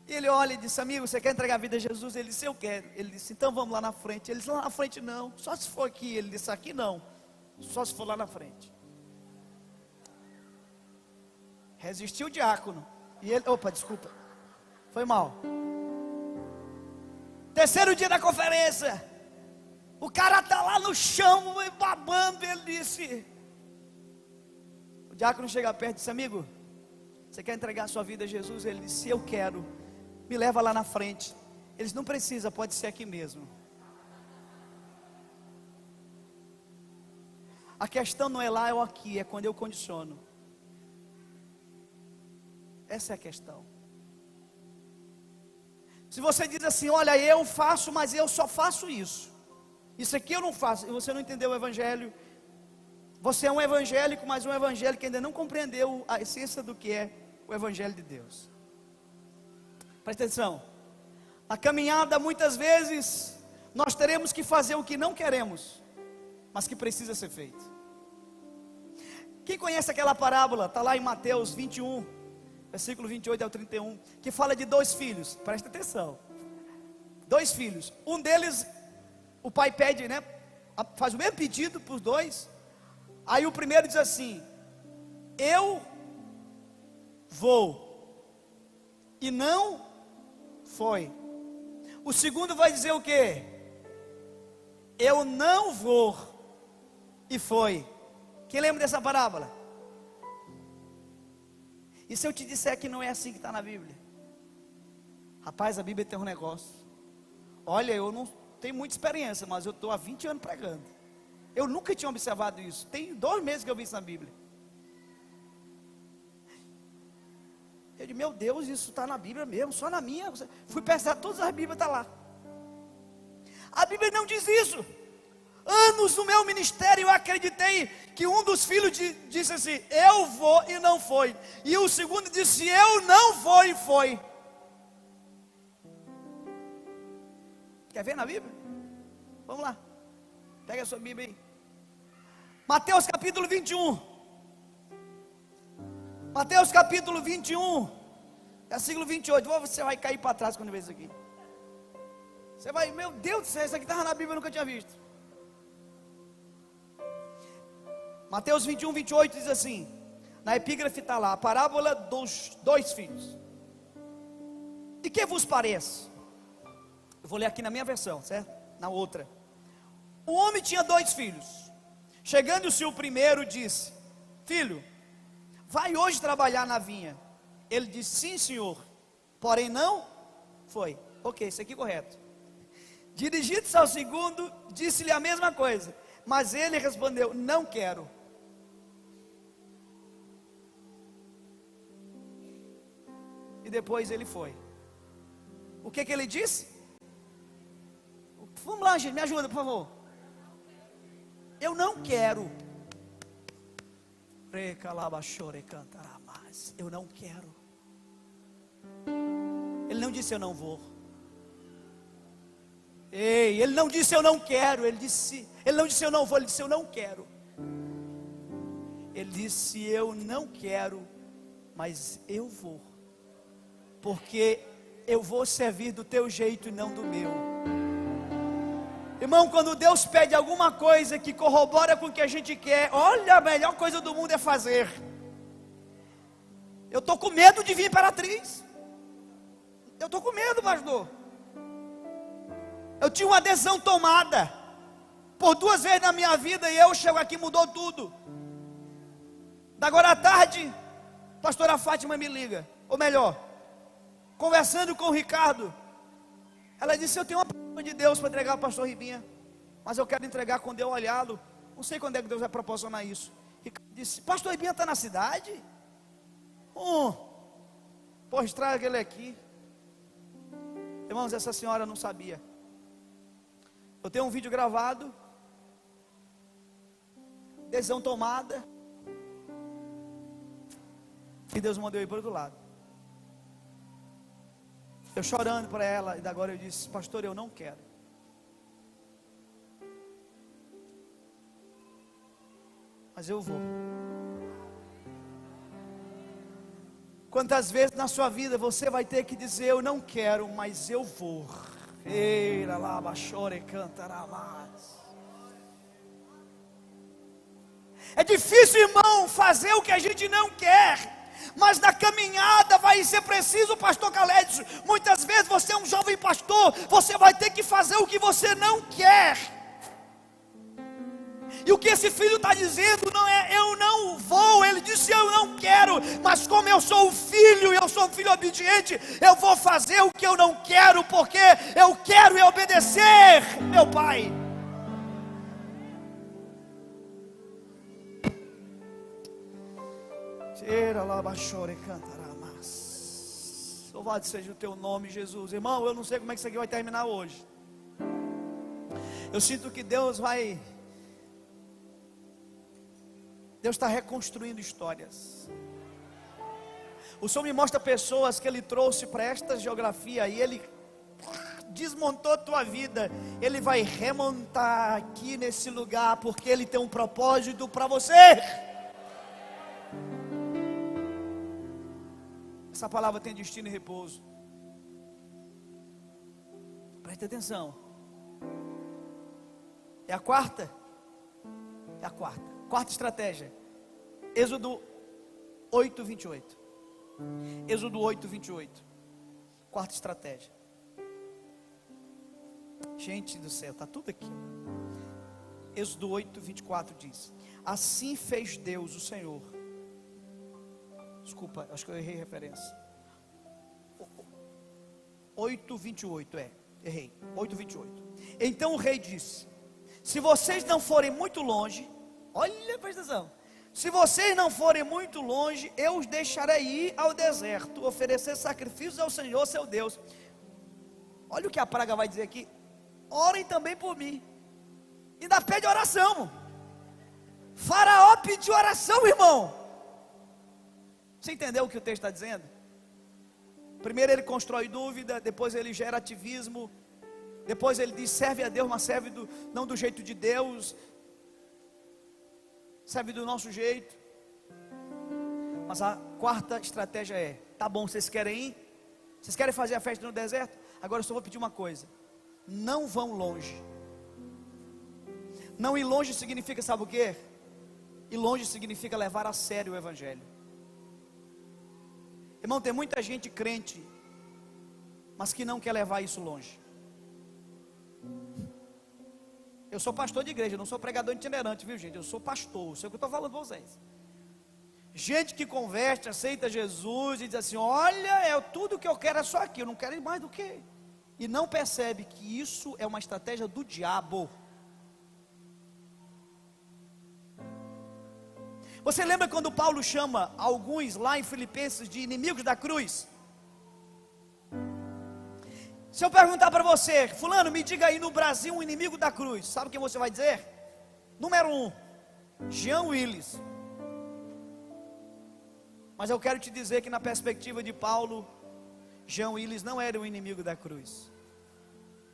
Ele olha e disse: amigo, você quer entregar a vida a Jesus? Ele disse: eu quero. Ele disse: então vamos lá na frente. Ele disse: lá na frente não, só se for aqui. Ele disse: aqui não, só se for lá na frente. Resistiu o diácono, e ele, opa, desculpa, foi mal. Terceiro dia da conferência, o cara está lá no chão, babando. Ele disse, o diácono chega perto e disse: amigo, você quer entregar a sua vida a Jesus? Ele disse: eu quero. Me leva lá na frente. Eles: não precisa, pode ser aqui mesmo. A questão não é lá ou aqui, é quando eu condiciono. Essa é a questão. Se você diz assim: olha, eu faço, mas eu só faço isso, isso aqui eu não faço, e você não entendeu o evangelho, você é um evangélico, mas um evangélico que ainda não compreendeu a essência do que é o evangelho de Deus. Presta atenção. Na caminhada, muitas vezes nós teremos que fazer o que não queremos, mas que precisa ser feito. Quem conhece aquela parábola? Está lá em Mateus 21, versículo 28 ao 31, que fala de 2 filhos. Presta atenção. 2 filhos. Um deles, o pai pede, né? Faz o mesmo pedido para os 2. Aí o primeiro diz assim: eu vou, e não foi. O segundo vai dizer o quê? Eu não vou, e foi. Quem lembra dessa parábola? E se eu te disser que não é assim que está na Bíblia? Rapaz, a Bíblia tem um negócio. Olha, eu não tenho muita experiência, mas eu estou há 20 anos pregando. Eu nunca tinha observado isso. Tem 2 meses que eu vi isso na Bíblia. Eu disse, meu Deus, isso está na Bíblia mesmo, só na minha. Fui pesquisar, todas as Bíblias estão lá. A Bíblia não diz isso. Anos no meu ministério eu acreditei que um dos filhos disse assim, eu vou e não foi. E o segundo disse, eu não vou e foi. Quer ver na Bíblia? Vamos lá. Pega a sua Bíblia aí. Mateus capítulo 21. Mateus capítulo 21, versículo 28. Você vai cair para trás quando ver isso aqui. Você vai, meu Deus do céu, isso aqui estava na Bíblia, eu nunca tinha visto. Mateus 21, 28 diz assim, na epígrafe está lá, a parábola dos 2 filhos. E que vos parece? Eu vou ler aqui na minha versão, certo? Na outra. O homem tinha 2 filhos. Chegando-se o primeiro, disse, filho, vai hoje trabalhar na vinha. Ele disse, sim senhor, porém não foi. Ok, isso aqui é correto. Dirigindo-se ao segundo, disse-lhe a mesma coisa, mas ele respondeu, não quero. E depois ele foi. O que ele disse? Vamos lá, gente, me ajuda, por favor. Eu não quero. Eu não quero. Ele não disse eu não vou. Ei, ele não disse eu não quero. Ele não disse eu não vou, ele disse eu não quero. Ele disse eu não quero, mas eu vou. Porque eu vou servir do teu jeito e não do meu. Irmão, quando Deus pede alguma coisa que corrobora com o que a gente quer, olha, a melhor coisa do mundo é fazer. Eu estou com medo de vir Imperatriz. Eu estou com medo, pastor. Eu tinha uma adesão tomada por 2 vezes na minha vida e eu chego aqui, mudou tudo. Da agora à tarde, a pastora Fátima me liga, ou melhor, conversando com o Ricardo, ela disse, eu tenho uma palavra de Deus para entregar ao pastor Ribinha, mas eu quero entregar quando eu olhá-lo, não sei quando é que Deus vai proporcionar isso. Ricardo disse, pastor Ribinha está na cidade? Pois traga ele aqui. Irmãos, essa senhora não sabia. Eu tenho um vídeo gravado, decisão tomada, e Deus mandou eu ir para o outro lado. Eu chorando para ela, e agora eu disse, pastor, eu não quero. Mas eu vou. Quantas vezes na sua vida você vai ter que dizer, eu não quero, mas eu vou. Eira lá, baixore, cantará mais. É difícil, irmão, fazer o que a gente não quer. Mas na caminhada vai ser preciso, pastor Calédio. Muitas vezes você é um jovem pastor, você vai ter que fazer o que você não quer. E o que esse filho está dizendo não é eu não vou, ele disse eu não quero. Mas como eu sou um filho, eu sou um filho obediente, eu vou fazer o que eu não quero, porque eu quero obedecer meu pai. Louvado seja o teu nome, Jesus. Irmão, eu não sei como é que isso aqui vai terminar hoje. Eu sinto que Deus está reconstruindo histórias. O Senhor me mostra pessoas que Ele trouxe para esta geografia e Ele desmontou a tua vida. Ele vai remontar aqui nesse lugar, porque Ele tem um propósito para você. Essa palavra tem destino e repouso. Preste atenção. É a quarta? É a quarta. Quarta estratégia. Êxodo 8, 28. Êxodo 8, 28. Quarta estratégia. Gente do céu, está tudo aqui. Êxodo 8, 24 diz: assim fez Deus, o Senhor. Desculpa, acho que eu errei a referência. 8, 28, errei. 8, 28. Então o rei disse: se vocês não forem muito longe, olha, presta atenção. Se vocês não forem muito longe, eu os deixarei ir ao deserto, oferecer sacrifícios ao Senhor, seu Deus. Olha o que a praga vai dizer aqui: orem também por mim. Ainda pede oração. Faraó pediu oração, irmão. Você entendeu o que o texto está dizendo? Primeiro ele constrói dúvida, depois ele gera ativismo, depois ele diz: serve a Deus, mas serve não do jeito de Deus, serve do nosso jeito. Mas a quarta estratégia é: tá bom, vocês querem ir? Vocês querem fazer a festa no deserto? Agora eu só vou pedir uma coisa: não vão longe. Não ir longe significa, sabe o quê? Ir longe significa levar a sério o Evangelho. Irmão, tem muita gente crente, mas que não quer levar isso longe. Eu sou pastor de igreja, eu não sou pregador itinerante, viu gente? Eu sou pastor, sei o que eu estou falando para vocês. Gente que converte, aceita Jesus e diz assim: olha, tudo que eu quero é só aqui, eu não quero ir mais do que. E não percebe que isso é uma estratégia do diabo. Você lembra quando Paulo chama alguns lá em Filipenses de inimigos da cruz? Se eu perguntar para você: fulano, me diga aí no Brasil um inimigo da cruz, sabe quem você vai dizer? Número 1, Jean Willis. Mas eu quero te dizer que na perspectiva de Paulo, Jean Willis não era o inimigo da cruz.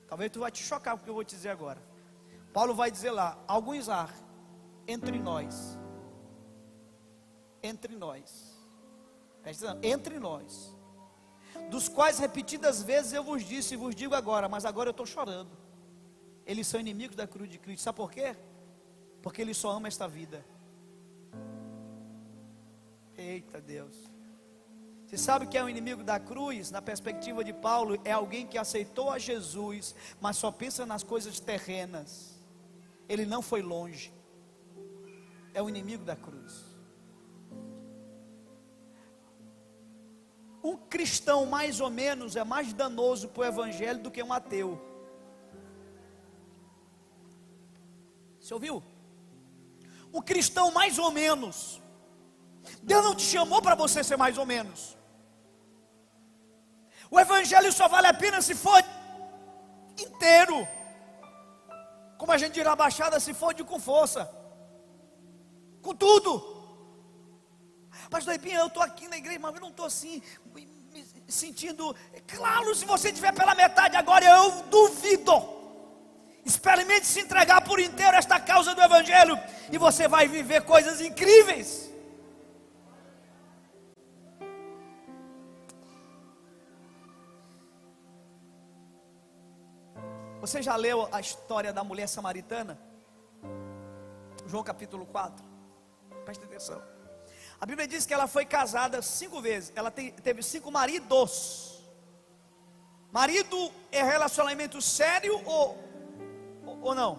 Talvez tu vai te chocar com o que eu vou te dizer agora. Paulo vai dizer lá: alguns há entre nós, entre nós, dos quais repetidas vezes eu vos disse e vos digo agora, mas agora eu estou chorando. Eles são inimigos da cruz de Cristo. Sabe por quê? Porque eles só amam esta vida. Eita Deus. Você sabe que é um inimigo da cruz? Na perspectiva de Paulo, é alguém que aceitou a Jesus, mas só pensa nas coisas terrenas. Ele não foi longe. É o inimigo da cruz. Um cristão mais ou menos é mais danoso para o evangelho do que um ateu. Você ouviu? Um cristão mais ou menos. Deus não te chamou para você ser mais ou menos. O evangelho só vale a pena se for inteiro. Como a gente diz na Baixada, se for com força. Com tudo. Pastor Epinha, eu estou aqui na igreja, mas eu não estou assim, me sentindo. Claro, se você estiver pela metade agora, eu duvido. Experimente se entregar por inteiro a esta causa do evangelho, e você vai viver coisas incríveis. Você já leu a história da mulher samaritana? João capítulo 4. Preste atenção. A Bíblia diz que ela foi casada 5 vezes. Ela teve 5 maridos. Marido é relacionamento sério ou não?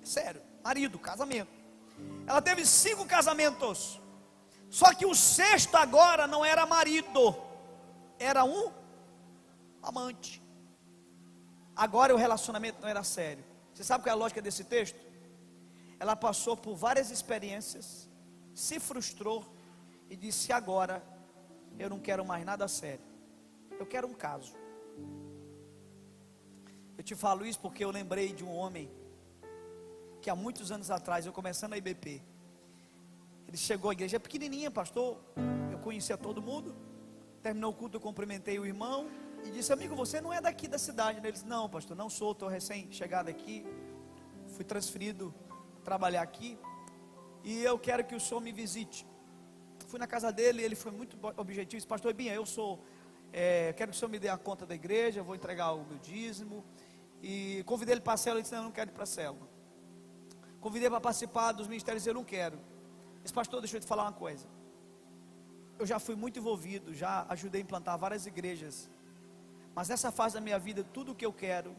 Sério, marido, casamento. Ela teve 5 casamentos. Só que o 6º agora não era marido, era um amante. Agora o relacionamento não era sério. Você sabe qual é a lógica desse texto? Ela passou por várias experiências, se frustrou e disse: agora eu não quero mais nada sério, eu quero um caso. Eu te falo isso porque eu lembrei de um homem que há muitos anos atrás, eu começando a IBP, ele chegou à igreja pequenininha, pastor, eu conhecia todo mundo. Terminou o culto, eu cumprimentei o irmão e disse: amigo, você não é daqui da cidade, né? Ele disse: não, pastor, não sou, estou recém-chegado aqui, fui transferido trabalhar aqui, e eu quero que o senhor me visite. Fui na casa dele, ele foi muito objetivo, disse: pastor Ebinha, quero que o senhor me dê a conta da igreja, eu vou entregar o meu dízimo. E convidei ele para a célula, ele disse: não, eu não quero ir para a célula. Convidei para participar dos ministérios, eu não quero. Disse: pastor, deixa eu te falar uma coisa, eu já fui muito envolvido, já ajudei a implantar várias igrejas, mas nessa fase da minha vida, tudo o que eu quero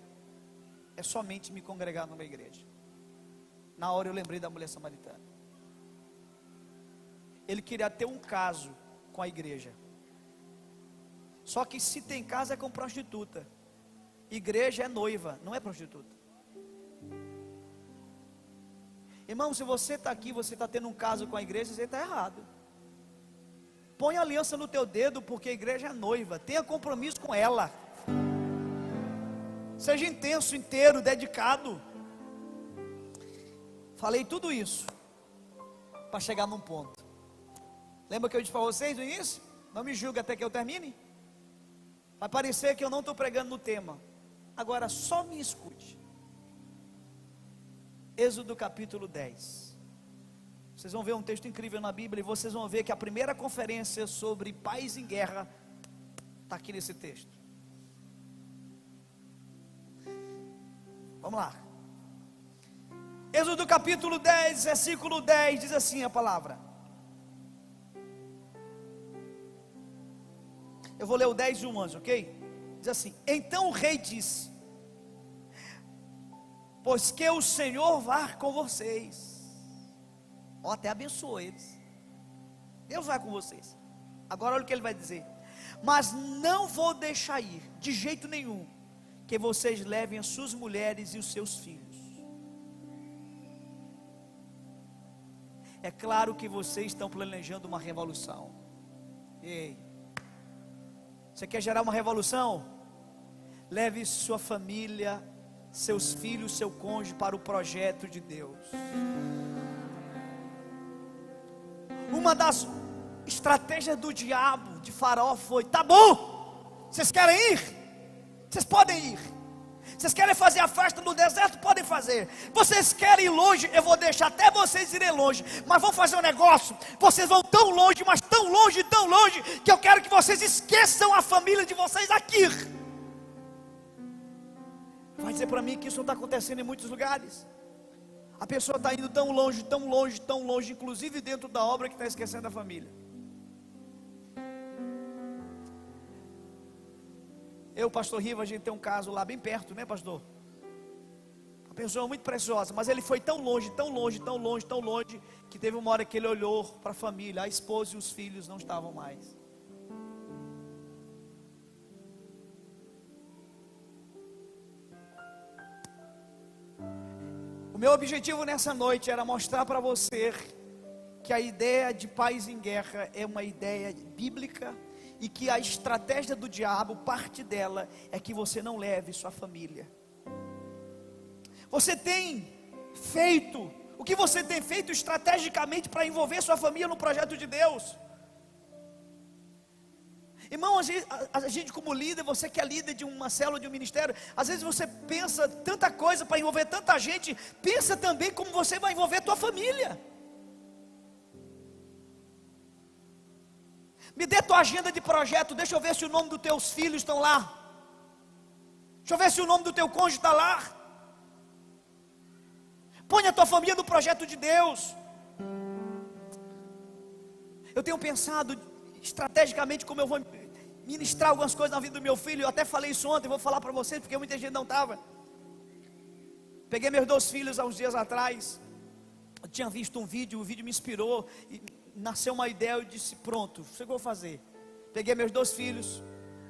é somente me congregar numa igreja. Na hora eu lembrei da mulher samaritana. Ele queria ter um caso com a igreja. Só que se tem caso é com prostituta. Igreja é noiva, não é prostituta. Irmão, se você está aqui, você está tendo um caso com a igreja, você está errado. Põe a aliança no teu dedo, porque a igreja é noiva. Tenha compromisso com ela. Seja intenso, inteiro, dedicado. Falei tudo isso para chegar num ponto. Lembra que eu disse para vocês no início? Não me julgue até que eu termine. Vai parecer que eu não estou pregando no tema. Agora só me escute. Êxodo capítulo 10. Vocês vão ver um texto incrível na Bíblia. E vocês vão ver que a primeira conferência sobre paz em guerra está aqui nesse texto. Vamos lá. Êxodo capítulo 10, versículo 10, diz assim a palavra. Eu vou ler o 10 e 1 antes, ok? Diz assim: então o rei disse: pois que o Senhor vá com vocês. Ó, até abençoou eles. Deus vai com vocês. Agora olha o que ele vai dizer: mas não vou deixar ir, de jeito nenhum, que vocês levem as suas mulheres e os seus filhos. É claro que vocês estão planejando uma revolução. Ei, você quer gerar uma revolução? Leve sua família, seus filhos, seu cônjuge para o projeto de Deus. Uma das estratégias do diabo, de Faraó, foi: tá bom, vocês querem ir? Vocês podem ir. Vocês querem fazer a festa no deserto? Podem fazer. Vocês querem ir longe? Eu vou deixar até vocês irem longe. Mas vamos fazer um negócio. Vocês vão tão longe, mas tão longe, que eu quero que vocês esqueçam a família de vocês aqui. Vai dizer para mim que isso não está acontecendo em muitos lugares. A pessoa está indo tão longe, inclusive dentro da obra, que está esquecendo a família. Eu, pastor Riva, a gente tem um caso lá bem perto, né, pastor? Uma pessoa muito preciosa, mas ele foi tão longe, que teve uma hora que ele olhou para a família, a esposa e os filhos não estavam mais. O meu objetivo nessa noite era mostrar para você que a ideia de paz em guerra é uma ideia bíblica, e que a estratégia do diabo, parte dela, é que você não leve sua família. Você tem feito, o que você tem feito estrategicamente para envolver sua família no projeto de Deus? Irmão, a gente como líder, você que é líder de uma célula, de um ministério, às vezes você pensa tanta coisa para envolver tanta gente, pensa também como você vai envolver tua família. Me dê tua agenda de projeto, deixa eu ver se o nome dos teus filhos estão lá. Deixa eu ver se o nome do teu cônjuge está lá. Põe a tua família no projeto de Deus. Eu tenho pensado estrategicamente como eu vou ministrar algumas coisas na vida do meu filho. Eu até falei isso ontem, vou falar para vocês, porque muita gente não estava. Peguei meus 2 filhos há uns dias atrás. Eu tinha visto um vídeo, o vídeo me inspirou e nasceu uma ideia. Eu disse: pronto, isso que eu vou fazer. Peguei meus 2 filhos,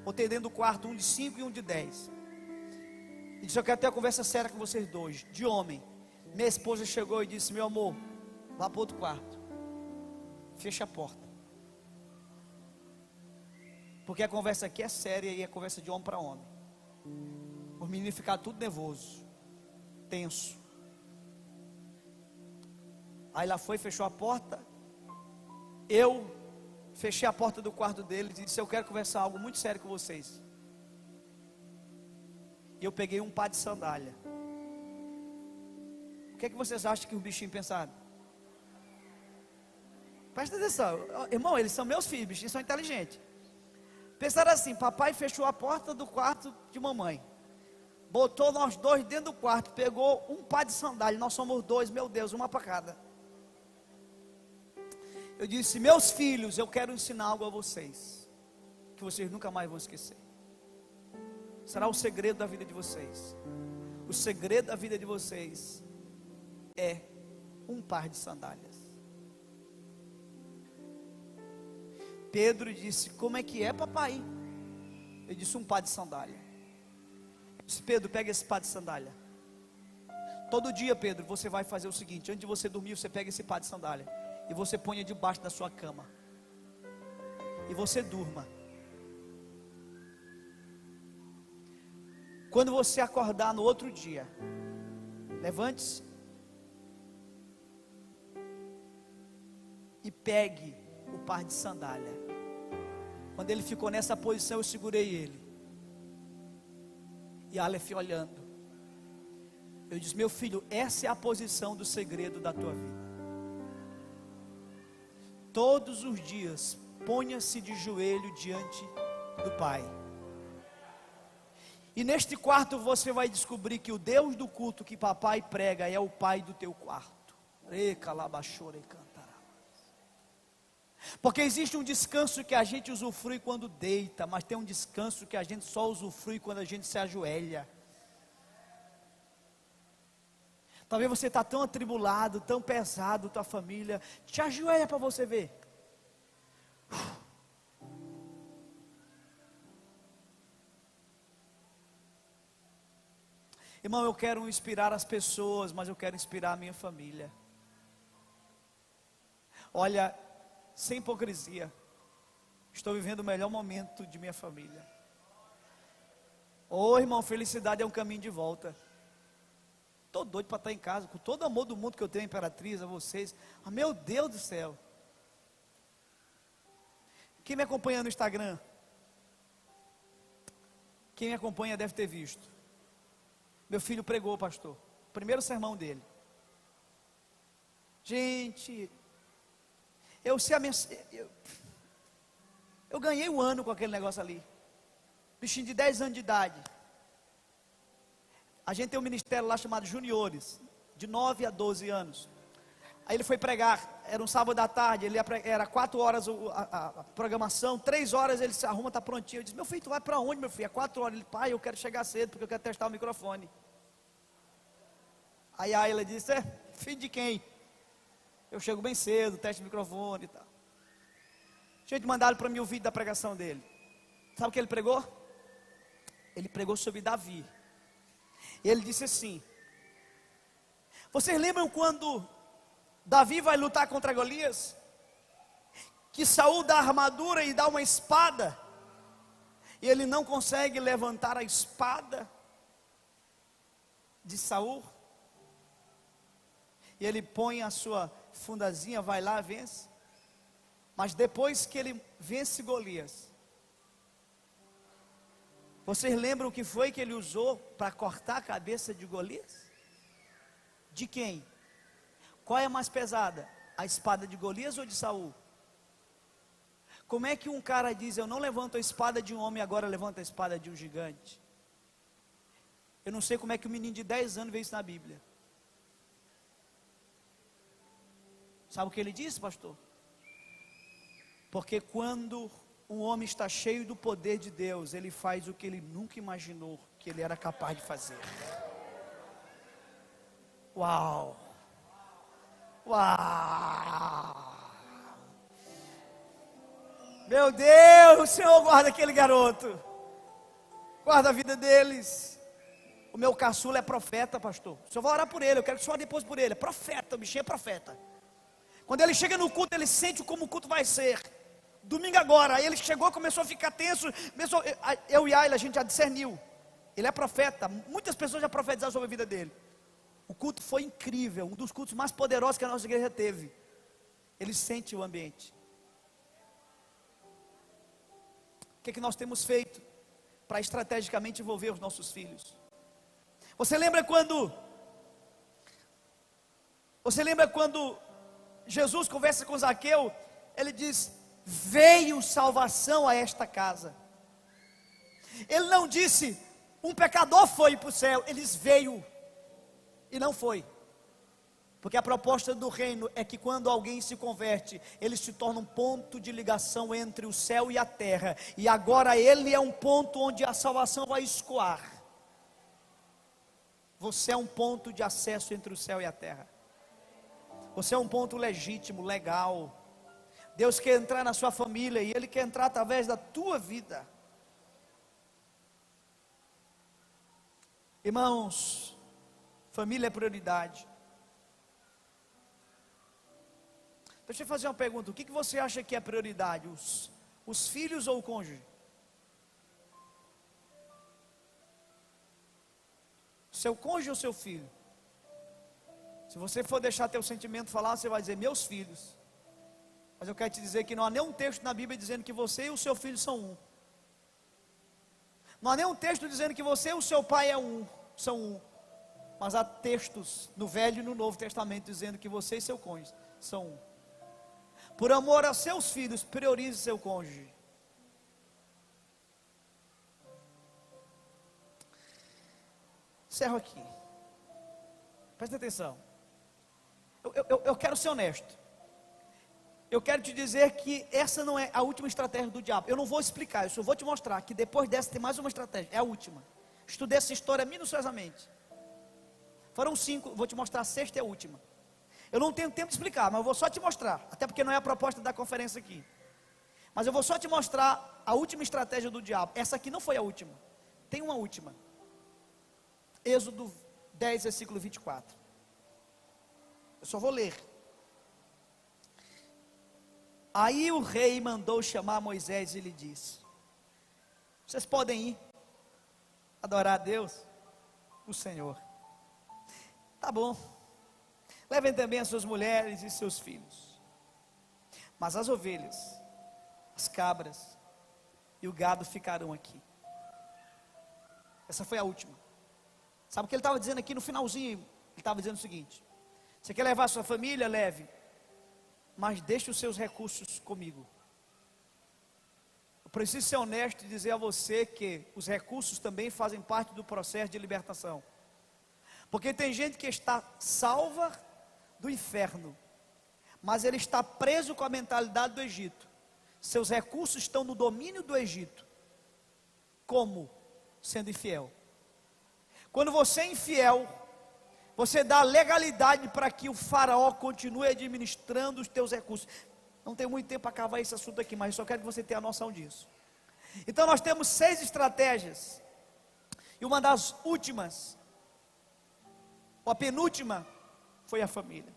botei dentro do quarto, um de 5 e um de 10, e disse: eu quero ter uma conversa séria com vocês dois, de homem. Minha esposa chegou e disse: meu amor, vá para outro quarto, fecha a porta, porque a conversa aqui é séria e é conversa de homem para homem. Os meninos ficaram tudo nervoso, tenso. Aí ela foi, fechou a porta. Eu fechei a porta do quarto dele e disse: eu quero conversar algo muito sério com vocês. E eu peguei um par de sandália. O que é que vocês acham que os bichinhos pensaram? Presta atenção, irmão, eles são meus filhos, bichinhos são inteligentes. Pensaram assim: papai fechou a porta do quarto de mamãe, botou nós 2 dentro do quarto, pegou um par de sandália, nós somos 2, meu Deus, uma para cada. Eu disse: meus filhos, eu quero ensinar algo a vocês, que vocês nunca mais vão esquecer. Será o segredo da vida de vocês. O segredo da vida de vocês é um par de sandálias. Pedro disse: como é que é, papai? Eu disse: um par de sandália. Eu disse: Pedro, pega esse par de sandália. Todo dia, Pedro, você vai fazer o seguinte: antes de você dormir, você pega esse par de sandália e você põe debaixo da sua cama, e você durma. Quando você acordar no outro dia, levante-se e pegue o par de sandália. Quando ele ficou nessa posição, eu segurei ele, e Aleph olhando, eu disse: meu filho, essa é a posição do segredo da tua vida. Todos os dias, ponha-se de joelho diante do Pai. E neste quarto você vai descobrir que o Deus do culto que papai prega é o Pai do teu quarto. Porque existe um descanso que a gente usufrui quando deita, mas tem um descanso que a gente só usufrui quando a gente se ajoelha. Talvez você está tão atribulado, tão pesado, tua família, te ajoelha para você ver. Irmão, eu quero inspirar as pessoas, mas eu quero inspirar a minha família. Olha, sem hipocrisia, estou vivendo o melhor momento de minha família. Ô irmão, felicidade é um caminho de volta. Estou doido para estar em casa, com todo o amor do mundo que eu tenho, a Imperatriz, a vocês. Ah, meu Deus do céu. Quem me acompanha no Instagram? Quem me acompanha deve ter visto. Meu filho pregou, pastor, o primeiro sermão dele. Gente, eu ganhei um ano com aquele negócio ali. Bichinho de 10 anos de idade. A gente tem um ministério lá chamado Juniores, de 9 a 12 anos. Aí ele foi pregar, era um sábado à tarde, era 4 horas a programação, 3 horas ele se arruma, está prontinho. Eu disse: meu filho, tu vai para onde, meu filho? É 4 horas. Ele: pai, eu quero chegar cedo, porque eu quero testar o microfone. Aí a Ayla disse: filho de quem? Eu chego bem cedo, teste o microfone e tal. Gente, mandaram para mim o vídeo da pregação dele. Sabe o que ele pregou? Ele pregou sobre Davi. Ele disse assim: vocês lembram quando Davi vai lutar contra Golias? Que Saul dá armadura e dá uma espada, e ele não consegue levantar a espada de Saul, e ele põe a sua fundazinha, vai lá, vence. Mas depois que ele vence Golias, vocês lembram o que foi que ele usou para cortar a cabeça de Golias? De quem? Qual é a mais pesada? A espada de Golias ou de Saul? Como é que um cara diz: eu não levanto a espada de um homem, agora levanto a espada de um gigante? Eu não sei como é que um menino de 10 anos vê isso na Bíblia. Sabe o que ele disse, pastor? Porque quando um homem está cheio do poder de Deus, ele faz o que ele nunca imaginou que ele era capaz de fazer. Uau! Uau! Meu Deus, o Senhor guarda aquele garoto, guarda a vida deles. O meu caçula é profeta, pastor. O senhor vai orar por ele, eu quero que o senhor depois por ele. É profeta, o bichinho é profeta. Quando ele chega no culto, ele sente como o culto vai ser. Domingo agora, aí ele chegou, começou a ficar tenso. Eu e Ayla, a gente já discerniu. Ele é profeta, muitas pessoas já profetizaram sobre a vida dele. O culto foi incrível, um dos cultos mais poderosos que a nossa igreja teve. Ele sente o ambiente. O que é que nós temos feito para estrategicamente envolver os nossos filhos? Você lembra quando Jesus conversa com Zaqueu? Ele diz: veio salvação a esta casa. Ele não disse: um pecador foi para o céu. Ele diz: veio, e não foi. Porque a proposta do reino é que quando alguém se converte, ele se torna um ponto de ligação entre o céu e a terra. E agora ele é um ponto onde a salvação vai escoar. Você é um ponto de acesso entre o céu e a terra. Você é um ponto legítimo, legal. Deus quer entrar na sua família e Ele quer entrar através da tua vida. Irmãos, família é prioridade. Deixa eu fazer uma pergunta: o que você acha que é prioridade? Os filhos ou o cônjuge? Seu cônjuge ou seu filho? Se você for deixar teu sentimento falar, você vai dizer meus filhos. Mas eu quero te dizer que não há nenhum texto na Bíblia dizendo que você e o seu filho são um. Não há nenhum texto dizendo que você e o seu pai são um. Mas há textos no Velho e no Novo Testamento dizendo que você e seu cônjuge são um. Por amor a seus filhos, priorize seu cônjuge. Encerro aqui. Presta atenção. Eu quero ser honesto. Eu quero te dizer que essa não é a última estratégia do diabo. Eu não vou explicar, eu só vou te mostrar que depois dessa tem mais uma estratégia. É a última. Estudei essa história minuciosamente. Foram 5, vou te mostrar a sexta e a última. Eu não tenho tempo de explicar, mas eu vou só te mostrar. Até porque não é a proposta da conferência aqui. Mas eu vou só te mostrar a última estratégia do diabo. Essa aqui não foi a última. Tem uma última. Êxodo 10, versículo 24. Eu só vou ler. Aí o rei mandou chamar Moisés e lhe disse: vocês podem ir adorar a Deus, o Senhor. Tá bom. Levem também as suas mulheres e seus filhos. Mas as ovelhas, as cabras e o gado ficarão aqui. Essa foi a última. Sabe o que ele estava dizendo aqui no finalzinho? Ele estava dizendo o seguinte: você quer levar a sua família? Leve. Mas deixe os seus recursos comigo. Eu preciso ser honesto e dizer a você que os recursos também fazem parte do processo de libertação. Porque tem gente que está salva do inferno, mas ele está preso com a mentalidade do Egito. Seus recursos estão no domínio do Egito. Como? Sendo infiel. Quando você é infiel, você dá legalidade para que o faraó continue administrando os teus recursos. Não tenho muito tempo para acabar esse assunto aqui, mas só quero que você tenha noção disso. Então nós temos 6 estratégias. E uma das últimas, ou a penúltima, foi a família.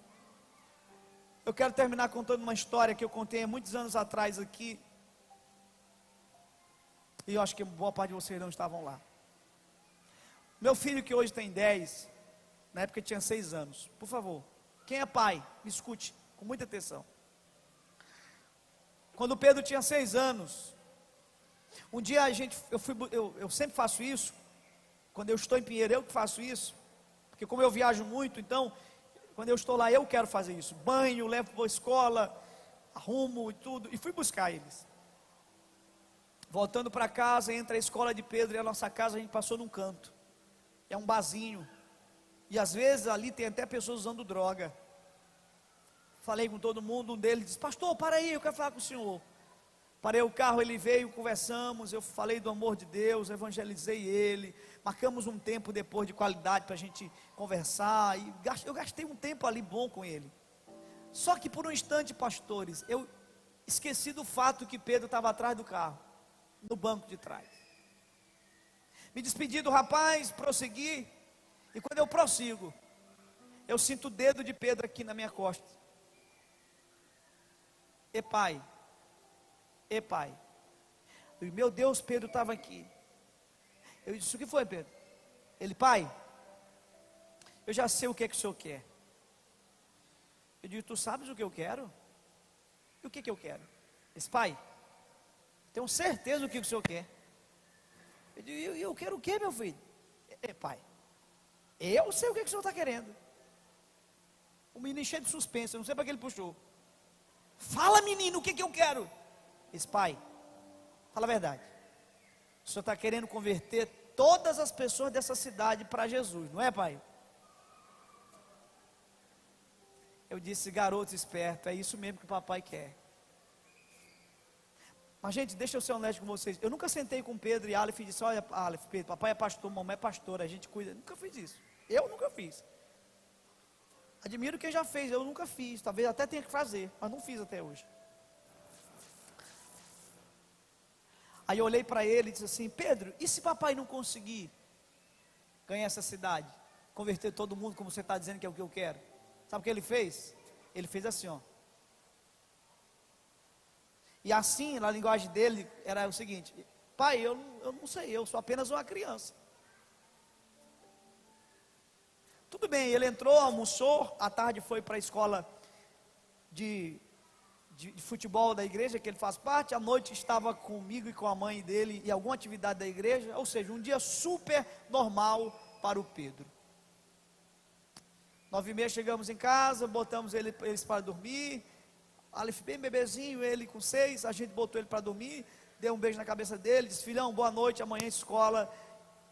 Eu quero terminar contando uma história que eu contei há muitos anos atrás aqui. E eu acho que boa parte de vocês não estavam lá. Meu filho, que hoje tem 10, na época tinha 6 anos. Por favor, quem é pai, me escute com muita atenção. Quando o Pedro tinha 6 anos, um dia eu sempre faço isso. Quando eu estou em Pinheiro, eu que faço isso. Porque como eu viajo muito, então, quando eu estou lá, eu quero fazer isso. Banho, levo para a escola, arrumo e tudo. E fui buscar eles. Voltando para casa, entre a escola de Pedro e a nossa casa, a gente passou num canto. É um barzinho. E às vezes ali tem até pessoas usando droga. Falei com todo mundo, um deles disse: pastor, para aí, eu quero falar com o senhor. Parei o carro, ele veio, conversamos, eu falei do amor de Deus, evangelizei ele, marcamos um tempo depois de qualidade para a gente conversar, e eu gastei um tempo ali bom com ele. Só que por um instante, pastores, eu esqueci do fato que Pedro estava atrás do carro, no banco de trás. Me despedi do rapaz, prossegui, e quando eu prossigo, eu sinto o dedo de Pedro aqui na minha costa. E pai, e meu Deus, Pedro estava aqui. Eu disse: o que foi, Pedro? Ele: pai, eu já sei o que é que o senhor quer. Eu digo: tu sabes o que eu quero? E o que eu quero? Ele disse: pai, tenho certeza do que o senhor quer. Eu digo: eu quero o que, meu filho? Pai, eu sei o que o senhor está querendo. O menino cheio de suspense, eu não sei para que ele puxou. Fala, menino, o que eu quero? Disse: pai, fala a verdade. O senhor está querendo converter todas as pessoas dessa cidade para Jesus, não é, pai? Eu disse: garoto esperto, é isso mesmo que o papai quer. Mas, gente, deixa eu ser honesto com vocês. Eu nunca sentei com Pedro e Aleph e disse: olha, Aleph, Pedro, papai é pastor, mamãe é pastora, a gente cuida. Nunca fiz isso. Eu nunca fiz. Admiro quem já fez, eu nunca fiz. Talvez até tenha que fazer, mas não fiz até hoje. Aí eu olhei para ele e disse assim: Pedro, e se papai não conseguir ganhar essa cidade, converter todo mundo como você está dizendo que é o que eu quero? Sabe o que ele fez? Ele fez assim, ó. E assim, na linguagem dele, era o seguinte: pai, eu não sei, eu sou apenas uma criança. Tudo bem, ele entrou, almoçou, à tarde foi para a escola de futebol da igreja, que ele faz parte, à noite estava comigo e com a mãe dele em alguma atividade da igreja, ou seja, um dia super normal para o Pedro. 9h30 chegamos em casa, botamos eles para dormir, Aleph bem bebezinho, ele com 6, a gente botou ele para dormir, deu um beijo na cabeça dele, disse: filhão, boa noite, amanhã escola.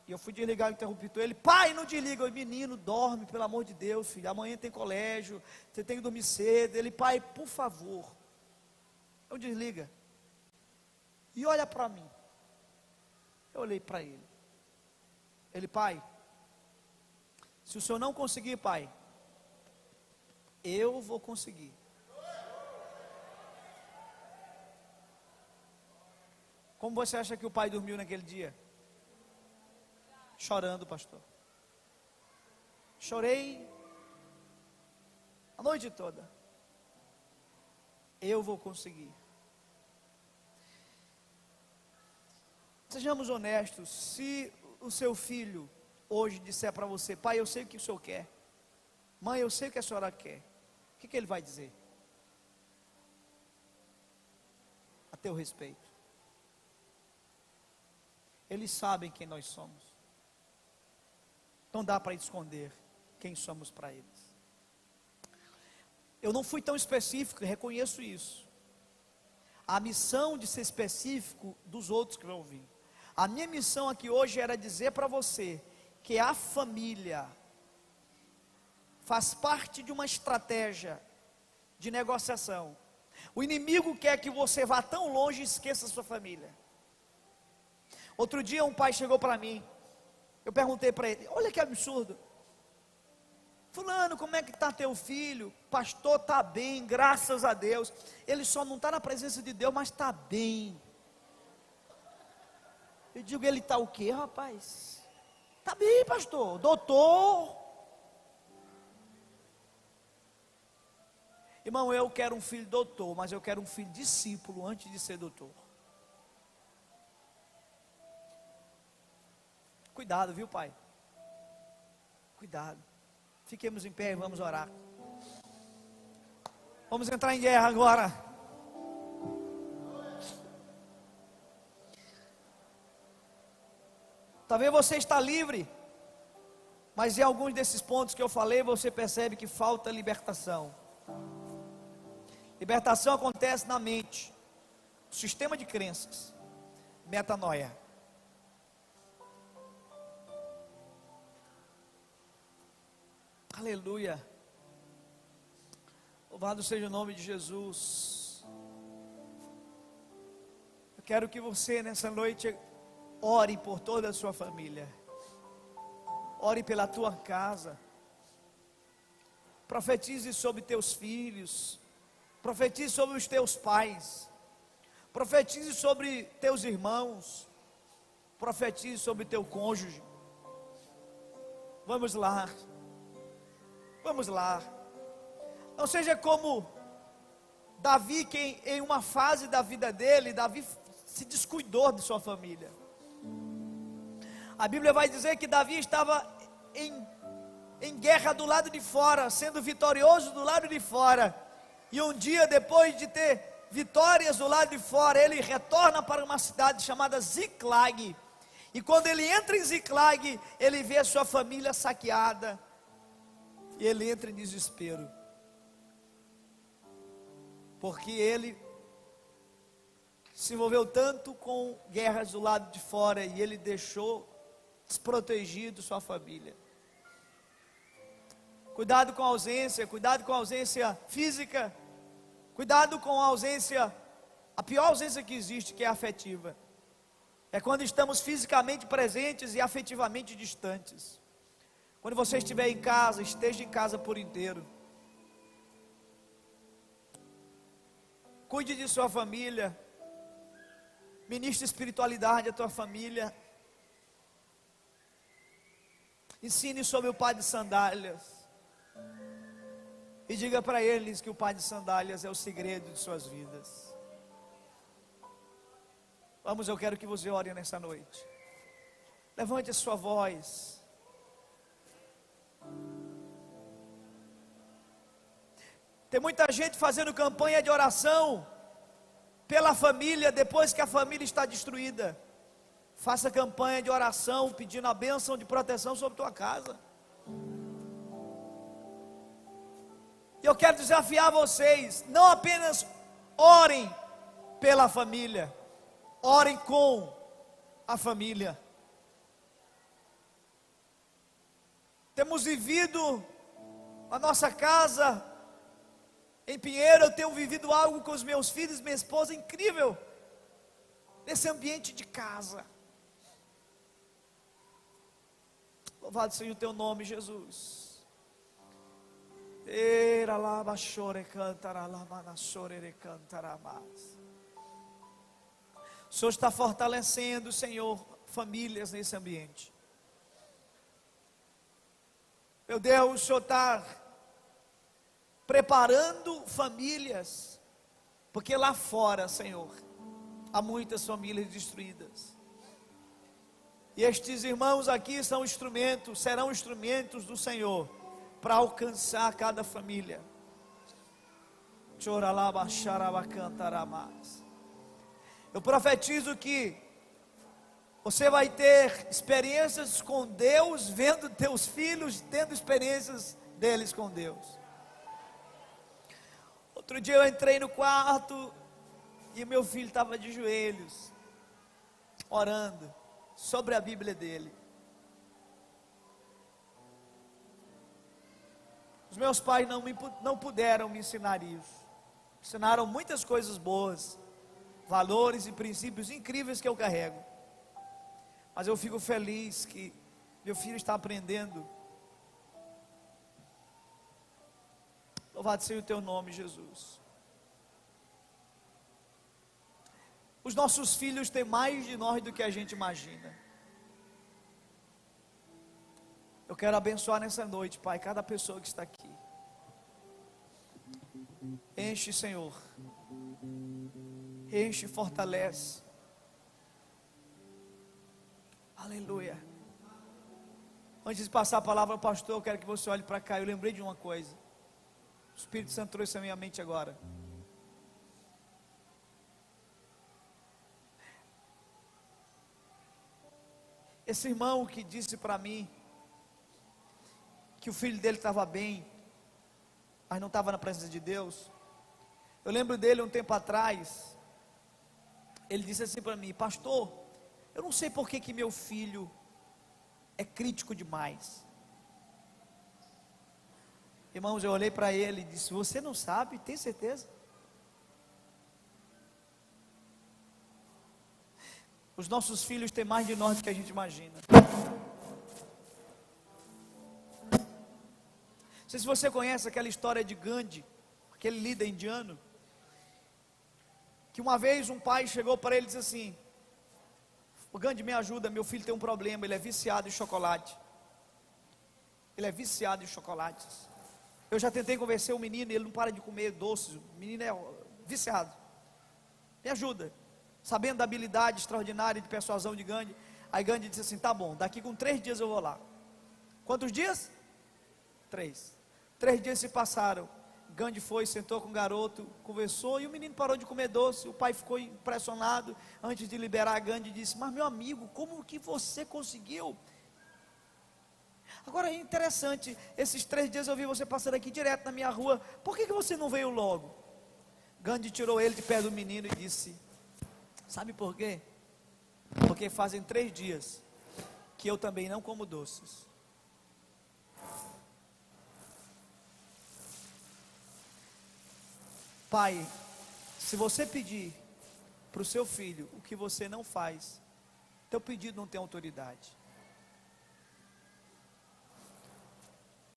E eu fui desligar o interruptor, ele: pai, não desliga. Eu: menino, dorme, pelo amor de Deus, filho, amanhã tem colégio, você tem que dormir cedo. Ele: pai, por favor. Eu: desliga. E olha para mim. Eu olhei para ele. Ele: pai, se o senhor não conseguir, pai, eu vou conseguir. Como você acha que o pai dormiu naquele dia? Chorando, pastor. Chorei a noite toda. Eu vou conseguir. Sejamos honestos. Se o seu filho hoje disser para você: pai, eu sei o que o senhor quer, mãe, eu sei o que a senhora quer, o que ele vai dizer? A teu respeito. Eles sabem quem nós somos. Não dá para esconder quem somos para eles. Eu não fui tão específico, reconheço isso. A missão de ser específico dos outros que vão vir. A minha missão aqui hoje era dizer para você que a família faz parte de uma estratégia de negociação. O inimigo quer que você vá tão longe e esqueça a sua família. Outro dia um pai chegou para mim. Eu perguntei para ele: olha que absurdo. Fulano, como é que está teu filho? Pastor, está bem, graças a Deus. Ele só não está na presença de Deus, mas está bem. Eu digo: ele está o quê, rapaz? Está bem, pastor, doutor. Irmão, eu quero um filho doutor, mas eu quero um filho discípulo antes de ser doutor. Cuidado, viu, pai? Cuidado. Fiquemos em pé e vamos orar. Vamos entrar em guerra agora. Talvez você está livre, mas em alguns desses pontos que eu falei, você percebe que falta libertação. Libertação acontece na mente, sistema de crenças, metanoia. Aleluia. Louvado seja o nome de Jesus. Eu quero que você nessa noite ore por toda a sua família. Ore pela tua casa. Profetize sobre teus filhos. Profetize sobre os teus pais. Profetize sobre teus irmãos. Profetize sobre teu cônjuge. Vamos lá. Vamos lá. Não seja como Davi, que em uma fase da vida dele, Davi se descuidou de sua família. A Bíblia vai dizer que Davi estava em guerra do lado de fora, sendo vitorioso do lado de fora. E um dia, depois de ter vitórias do lado de fora, ele retorna para uma cidade chamada Ziclag. E quando ele entra em Ziclag, ele vê a sua família saqueada. E ele entra em desespero. Porque ele se envolveu tanto com guerras do lado de fora e ele deixou desprotegido sua família. Cuidado com a ausência física, cuidado com a ausência, a pior ausência que existe, que é a afetiva. É quando estamos fisicamente presentes e afetivamente distantes. Quando você estiver em casa, esteja em casa por inteiro. Cuide de sua família. Ministre espiritualidade à tua família. Ensine sobre o pai de sandálias. E diga para eles que o pai de sandálias é o segredo de suas vidas. Vamos, eu quero que você ore nessa noite. Levante a sua voz. Tem muita gente fazendo campanha de oração pela família depois que a família está destruída. Faça campanha de oração pedindo a bênção de proteção sobre tua casa. E eu quero desafiar vocês, não apenas orem pela família, orem com a família. Temos vivido a nossa casa em Pinheiro, eu tenho vivido algo com os meus filhos, minha esposa, incrível, nesse ambiente de casa. Louvado seja o teu nome, Jesus. O Senhor está fortalecendo, Senhor, famílias nesse ambiente. Meu Deus, o Senhor está preparando famílias, porque lá fora, Senhor, há muitas famílias destruídas. E estes irmãos aqui são instrumentos, serão instrumentos do Senhor para alcançar cada família. Eu profetizo que você vai ter experiências com Deus, vendo teus filhos tendo experiências deles com Deus. Outro dia eu entrei no quarto e meu filho estava de joelhos, orando sobre a Bíblia dele. Os meus pais não puderam me ensinar isso. Ensinaram muitas coisas boas, valores e princípios incríveis que eu carrego. Mas eu fico feliz que meu filho está aprendendo. Louvado seja o teu nome, Jesus. Os nossos filhos têm mais de nós do que a gente imagina. Eu quero abençoar nessa noite, Pai, cada pessoa que está aqui. Enche, Senhor. Enche e fortalece. Aleluia. Antes de passar a palavra ao pastor, eu quero que você olhe para cá. Eu lembrei de uma coisa. O Espírito Santo trouxe à minha mente agora. Esse irmão que disse para mim que o filho dele estava bem, mas não estava na presença de Deus. Eu lembro dele um tempo atrás. Ele disse assim para mim: pastor, eu não sei por que meu filho é crítico demais. Irmãos, eu olhei para ele e disse: você não sabe? Tem certeza? Os nossos filhos têm mais de nós do que a gente imagina. Não sei se você conhece aquela história de Gandhi, aquele líder indiano, que uma vez um pai chegou para ele e disse assim: o Gandhi, me ajuda, meu filho tem um problema, ele é viciado em chocolate. Ele é viciado em chocolates. Eu já tentei convencer o menino, ele não para de comer doces, o menino é viciado. Me ajuda. Sabendo da habilidade extraordinária de persuasão de Gandhi, aí Gandhi disse assim: tá bom, daqui com 3 dias eu vou lá. Quantos dias? 3 dias se passaram. Gandhi foi, sentou com o garoto, conversou, e o menino parou de comer doce. O pai ficou impressionado. Antes de liberar, Gandhi disse: mas meu amigo, como que você conseguiu? Agora é interessante, esses 3 dias eu vi você passando aqui direto na minha rua, por que você não veio logo? Gandhi tirou ele de perto do menino e disse: sabe por quê? Porque fazem 3 dias que eu também não como doces. Pai, se você pedir para o seu filho o que você não faz, teu pedido não tem autoridade.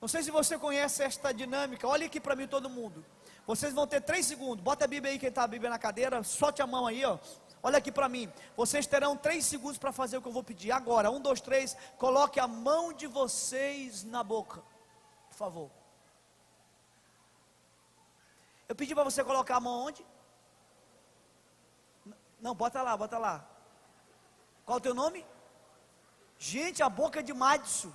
Não sei se você conhece esta dinâmica. Olha aqui para mim todo mundo. Vocês vão ter 3 segundos. Bota a Bíblia aí, quem está a Bíblia na cadeira. Solte a mão aí, ó. Olha aqui para mim. Vocês terão 3 segundos para fazer o que eu vou pedir. Agora, 1, 2, 3. Coloque a mão de vocês na boca, por favor. Eu pedi para você colocar a mão onde? Não, bota lá, bota lá. Qual o teu nome? Gente, a boca é de Madison.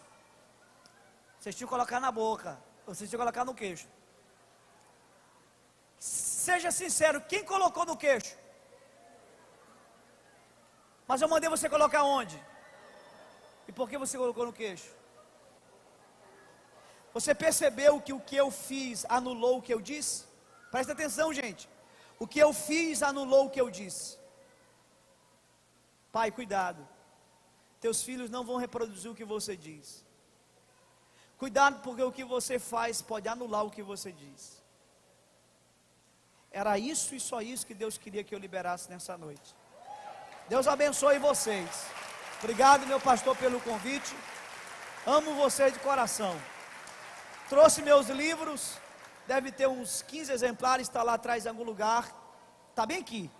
Vocês tinham que colocar na boca. Vocês tinham que colocar no queixo. Seja sincero, quem colocou no queixo? Mas eu mandei você colocar onde? E por que você colocou no queixo? Você percebeu que o que eu fiz anulou o que eu disse? Presta atenção, gente. O que eu fiz anulou o que eu disse. Pai, cuidado. Teus filhos não vão reproduzir o que você diz. Cuidado, porque o que você faz pode anular o que você diz. Era isso e só isso que Deus queria que eu liberasse nessa noite. Deus abençoe vocês. Obrigado, meu pastor, pelo convite. Amo você de coração. Trouxe meus livros. Deve ter uns 15 exemplares. Está lá atrás em algum lugar. Está bem aqui.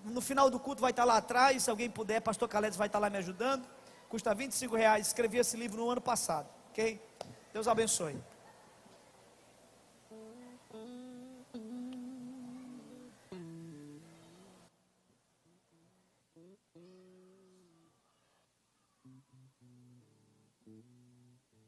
No final do culto vai estar lá atrás. Se alguém puder, pastor Caledes vai estar lá me ajudando. Custa R$25. Escrevi esse livro no ano passado. Ok? Deus abençoe.